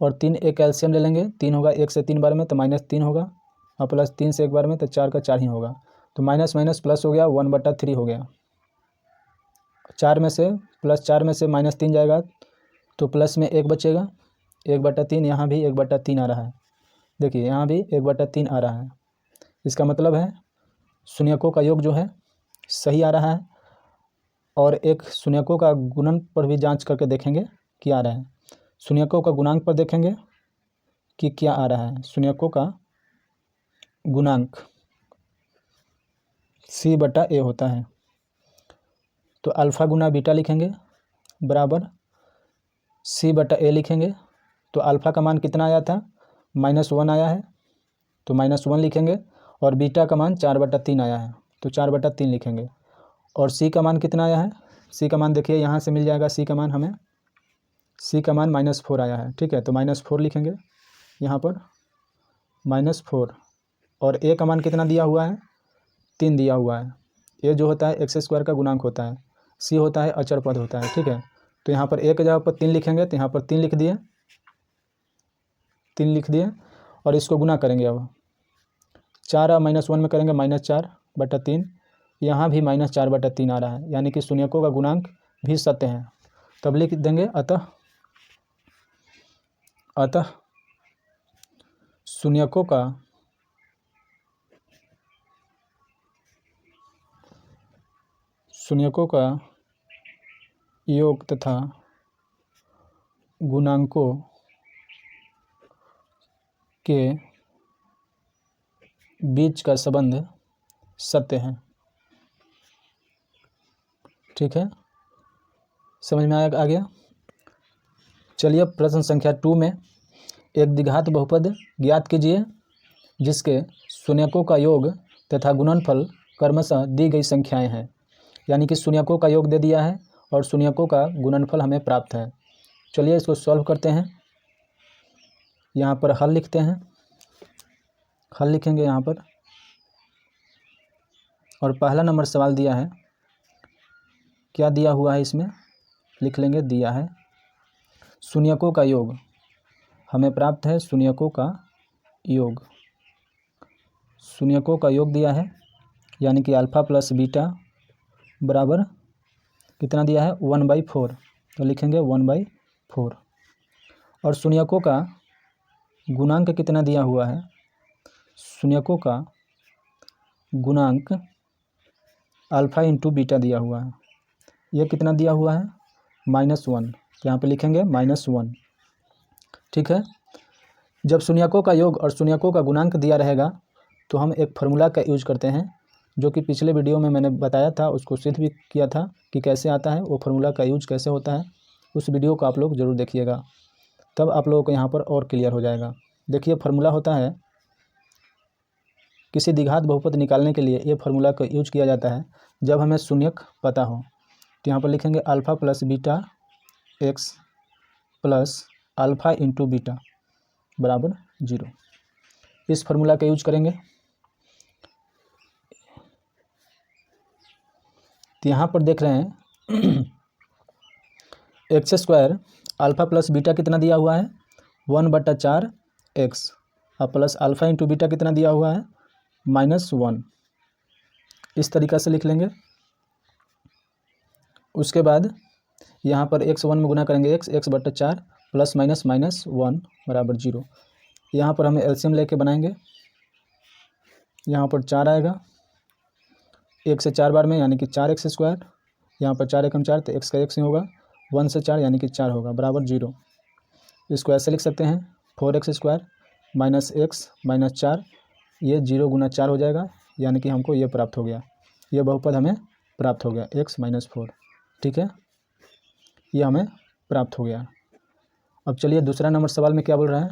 और 3 एक कैल्शियम ले लेंगे। 3 होगा 1 से 3 बार में तो -3 होगा, और प्लस 3 से एक बार में तो 4 का 4 ही होगा। तो माइनस माइनस प्लस हो गया, 1/3 हो गया। 4 में से प्लस 4 में से -3 जाएगा तो प्लस में 1 बचेगा, 1/3। यहाँ भी 1/3 आ रहा है, देखिए यहाँ भी 1/3 आ रहा है। इसका मतलब है शून्यकों का योग जो है सही आ रहा है। और एक शून्यकों का गुणन पर भी जांच करके देखेंगे क्या आ रहा है। शून्यकों का गुणांक पर देखेंगे कि क्या आ रहा है। शून्यकों का गुणांक C/A होता है, तो अल्फ़ा गुना बीटा लिखेंगे बराबर C/A लिखेंगे। तो अल्फ़ा का मान कितना आया था, -1 आया है, तो -1 लिखेंगे। और बीटा का मान 4/3 आया है, तो 4/3 लिखेंगे। और सी का मान कितना आया है, सी का मान देखिए यहाँ से मिल जाएगा। सी का मान हमें, सी का मान -4 आया है, ठीक है। तो -4 लिखेंगे यहाँ पर, -4। और ए का मान कितना दिया हुआ है, 3 दिया हुआ है। ए जो होता है एक्स स्क्वायर का गुणांक होता है, सी होता है अचर पद होता है, ठीक है। तो यहाँ पर ए के जगह पर 3 लिखेंगे, तो यहाँ पर 3 लिख दिए, 3 लिख दिए। और इसको गुना करेंगे अब, 4 और -1 में करेंगे -4/3। यहाँ भी -4/3 आ रहा है, यानी कि शून्यकों का गुणांक भी सत्य है। तब लिख देंगे अतः शून्यकों का योग तथा गुणांकों के बीच का संबंध सत्य है, ठीक है। समझ में आ गया। चलिए प्रश्न संख्या 2 में, एक द्विघात बहुपद ज्ञात कीजिए जिसके शून्यकों का योग तथा गुणनफल क्रमशः दी गई संख्याएं हैं। यानी कि शून्यकों का योग दे दिया है और शून्यकों का गुणनफल हमें प्राप्त है। चलिए इसको सॉल्व करते हैं। यहाँ पर हल लिखते हैं, हल लिखेंगे यहाँ पर। और पहला नंबर सवाल दिया है, क्या दिया हुआ है इसमें लिख लेंगे, दिया है शून्यकों का योग हमें प्राप्त है, शून्यकों का योग, शून्यकों का योग दिया है। यानी कि अल्फ़ा प्लस बीटा बराबर कितना दिया है, 1/4। तो लिखेंगे 1/4। और शून्यकों का गुणांक कितना दिया हुआ है, शून्यकों का गुणांक अल्फ़ा इंटू बीटा दिया हुआ है। यह कितना दिया हुआ है, -1। तो यहाँ पे लिखेंगे -1, ठीक है। जब शून्यकों का योग और शून्यकों का गुणांक दिया रहेगा तो हम एक फार्मूला का यूज करते हैं, जो कि पिछले वीडियो में मैंने बताया था, उसको सिद्ध भी किया था कि कैसे आता है, वो फार्मूला का यूज कैसे होता है। उस वीडियो को आप लोग ज़रूर देखिएगा, तब आप लोगों को यहाँ पर और क्लियर हो जाएगा। देखिए फार्मूला होता है, किसी द्विघात बहुपद निकालने के लिए ये फार्मूला का यूज किया जाता है जब हमें शून्यक पता हो। तो यहाँ पर लिखेंगे alpha plus beta x plus alpha into beta बराबर 0। इस फार्मूला का यूज करेंगे। तो यहाँ पर देख रहे हैं x square alpha plus beta कितना दिया हुआ है, 1/4 एक्स, और प्लस अल्फ़ा इंटू बीटा कितना दिया हुआ है, -1। इस तरीक़ा से लिख लेंगे। उसके बाद यहाँ पर x 1 में गुना करेंगे, x 1/4 प्लस माइनस -1 बराबर 0। यहाँ पर हमें एलसीएम लेके बनाएंगे। यहाँ पर 4 आएगा 1 से 4 बार में, यानी कि 4x²। यहाँ पर 4 एकम 4, तो x का x ही होगा। 1 से 4 यानी कि 4 होगा, बराबर 0। इसको ऐसे लिख सकते हैं 4x² माइनस x माइनस 4, ये 0 गुना 4 हो जाएगा, यानी कि हमको ये प्राप्त हो गया। ये बहुपद हमें प्राप्त हो गया x माइनस 4। ठीक है, ये हमें प्राप्त हो गया। अब चलिए दूसरा नंबर सवाल में क्या बोल रहा है।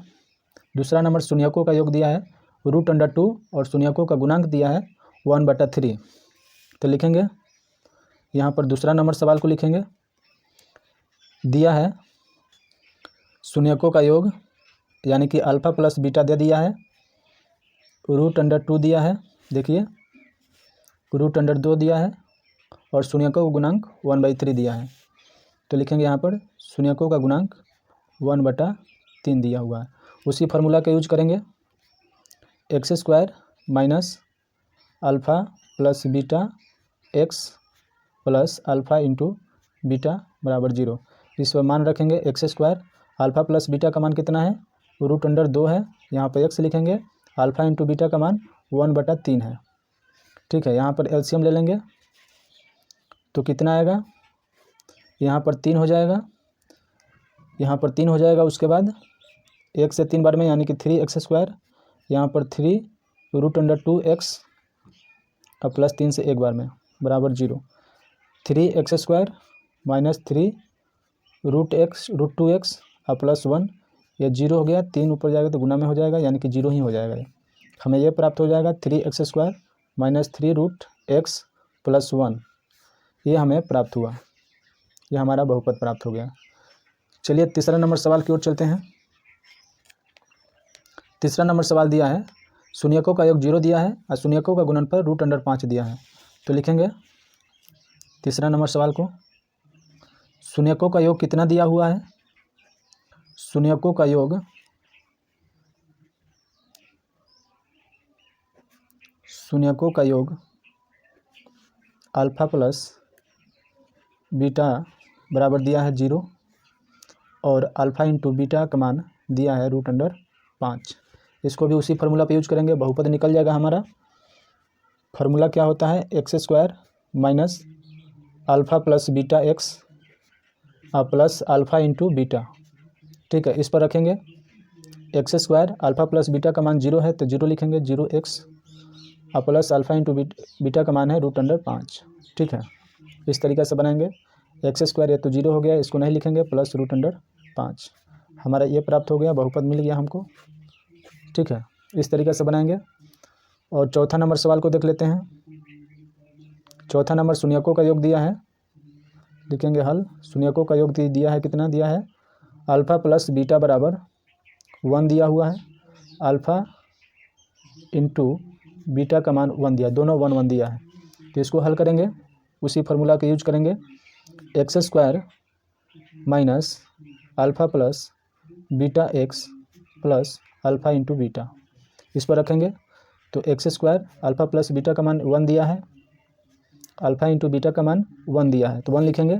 दूसरा नंबर शून्यकों का योग दिया है √2 और शून्यकों का गुणांक दिया है 1/3। तो लिखेंगे यहाँ पर दूसरा नंबर सवाल को लिखेंगे। दिया है शून्यकों का योग, यानी कि अल्फ़ा प्लस बीटा दे दिया है, √2 दिया है, देखिए √2 दिया है, और शून्यकों का गुणांक 1/3 दिया है। तो लिखेंगे यहाँ पर शून्यकों का गुणांक 1/3 दिया हुआ है। उसी फार्मूला का यूज करेंगे, x² minus alpha plus beta x plus alpha into beta बराबर 0। इस पर मान रखेंगे x²। अल्फ़ा प्लस बीटा का मान कितना है, √2 है। यहाँ पर x लिखेंगे, अल्फ़ा इंटू बीटा का मान 1/3 है। ठीक है, यहाँ पर एलसीएम ले लेंगे तो कितना आएगा, यहाँ पर 3 हो जाएगा, यहाँ पर 3 हो जाएगा। उसके बाद 1 से 3 बार में, यानी कि 3x²। यहाँ पर 3 √2x और प्लस 3 से 1 बार में बराबर 0। 3x² माइनस 3 √2x और प्लस 1, ये 0 हो गया। 3 ऊपर जाएगा तो गुना में हो जाएगा, यानी कि 0 ही हो जाएगा। हमें ये प्राप्त हो जाएगा 3x² माइनस 3√x प्लस 1, ये हमें प्राप्त हुआ। ये हमारा बहुपद प्राप्त हो गया। चलिए तीसरा नंबर सवाल की ओर चलते हैं। तीसरा नंबर सवाल दिया है शून्यकों का योग 0 दिया है और शून्यकों का गुणनफल √5 दिया है। तो लिखेंगे तीसरा नंबर सवाल को, शून्यकों का योग कितना दिया हुआ है, शून्यकों का योग अल्फ़ा प्लस बीटा बराबर दिया है 0, और अल्फ़ा इंटू बीटा का मान दिया है √5। इसको भी उसी फार्मूला पे यूज करेंगे, बहुपद निकल जाएगा हमारा। फार्मूला क्या होता है, x² minus alpha plus beta x plus alpha into beta. ठीक है, इस पर रखेंगे x²। अल्फ़ा प्लस बीटा का मान 0 है, तो 0 लिखेंगे, 0x plus alpha into beta का मान है √5। ठीक है, इस तरीके से बनाएंगे। x² ये तो 0 हो गया, इसको नहीं लिखेंगे, प्लस √5। हमारा ये प्राप्त हो गया, बहुपद मिल गया हमको। ठीक है, इस तरीके से बनाएंगे। और चौथा नंबर सवाल को देख लेते हैं। चौथा नंबर शून्यकों का योग दिया है, लिखेंगे हल। शून्यकों का योग दिया है, कितना दिया है, अल्फ़ा प्लस बीटा बराबर 1 दिया हुआ है, अल्फ़ा इंटू बीटा का मान 1 दिया, दोनों 1 1 दिया है। तो इसको हल करेंगे, उसी फार्मूला का यूज करेंगे, x² minus alpha plus beta x plus alpha into beta. इस पर रखेंगे तो x² अल्फ़ा प्लस बीटा का मान 1 दिया है, अल्फ़ा इंटू बीटा का मान 1 दिया है, तो 1 लिखेंगे।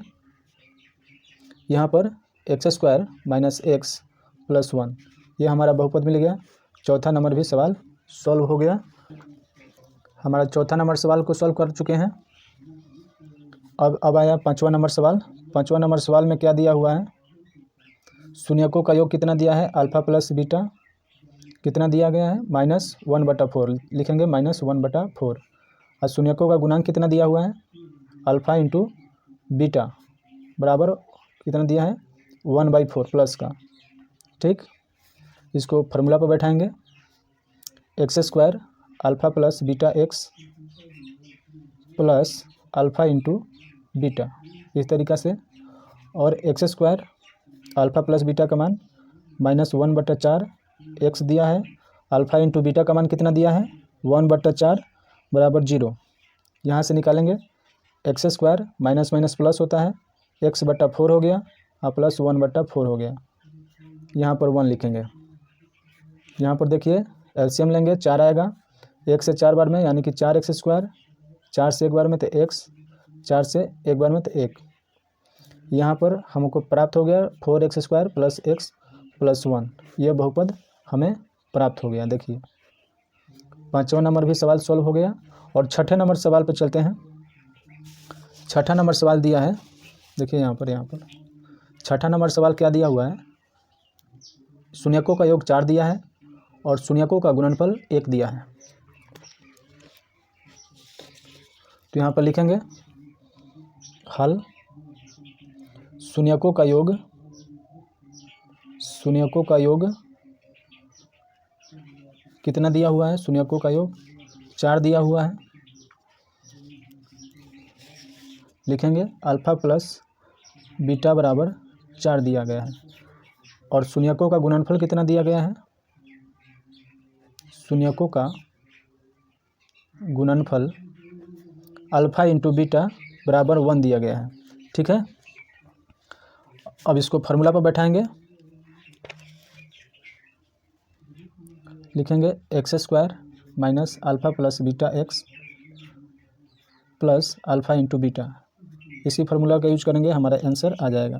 यहाँ पर x² माइनस x प्लस 1, ये हमारा बहुपद मिल गया। चौथा नंबर भी सवाल सॉल्व हो गया। हमारा चौथा नंबर सवाल को सॉल्व कर चुके हैं। अब आया पाँचवा नंबर सवाल। पाँचवा नंबर सवाल में क्या दिया हुआ है, शून्यकों का योग कितना दिया है, अल्फ़ा प्लस बीटा कितना दिया गया है, -1/4 लिखेंगे, -1/4। और शून्यकों का गुणांक कितना दिया हुआ है, अल्फ़ा इंटू बीटा बराबर कितना दिया है, 1/4 प्लस का। ठीक, इसको फार्मूला पर बैठाएंगे, x² alpha plus beta x plus alpha into beta, इस तरीक़ा से। और x² अल्फ़ा प्लस बीटा का मान -1/4 x दिया है, अल्फ़ा इंटू बीटा का मान कितना दिया है, 1/4 बराबर 0। यहाँ से निकालेंगे, x² माइनस माइनस प्लस होता है, x/4 हो गया और प्लस 1/4 हो गया। यहाँ पर 1 लिखेंगे। यहाँ पर देखिए एलसीएम लेंगे, 4 आएगा 1 से 4 बार में, यानी कि 4x², 4 से 1 बार में तो x, 4 से 1 बार में तो 1। यहाँ पर हमको प्राप्त हो गया 4x² प्लस x प्लस 1, यह बहुपद हमें प्राप्त हो गया। देखिए 5वां नंबर भी सवाल सॉल्व हो गया। और छठे नंबर सवाल पर चलते हैं। छठा नंबर सवाल दिया है, देखिए यहाँ पर छठा नंबर सवाल क्या दिया हुआ है, शून्यकों का योग 4 दिया है और शून्यकों का गुणनफल 1 दिया है। तो यहाँ पर लिखेंगे हल शून्यकों का योग कितना दिया हुआ है, शून्यकों का योग 4 दिया हुआ है। लिखेंगे अल्फ़ा प्लस बीटा बराबर 4 दिया गया है और शून्यकों का गुणनफल कितना दिया गया है, शून्यकों का गुणनफल अल्फ़ा इंटू बीटा बराबर 1 दिया गया है। ठीक है, अब इसको फार्मूला पर बैठाएंगे। लिखेंगे x square minus alpha plus beta x plus alpha into beta. इसी फार्मूला का यूज करेंगे, हमारा आंसर आ जाएगा।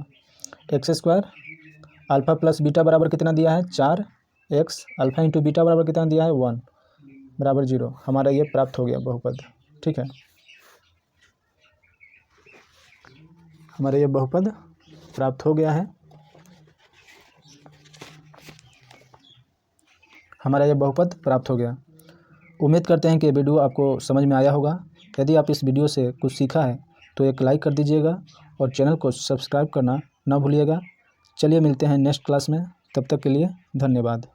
X square alpha plus beta बराबर कितना दिया है 4, एक्स अल्फ़ा इंटू बीटा बराबर कितना दिया है 1 बराबर 0। हमारा ये प्राप्त हो गया बहुपद। ठीक है, हमारा ये बहुपद प्राप्त हो गया है। हमारा ये बहुपद प्राप्त हो गया। उम्मीद करते हैं कि वीडियो आपको समझ में आया होगा। यदि आप इस वीडियो से कुछ सीखा है तो एक लाइक कर दीजिएगा और चैनल को सब्सक्राइब करना ना भूलिएगा। चलिए मिलते हैं नेक्स्ट क्लास में, तब तक के लिए धन्यवाद।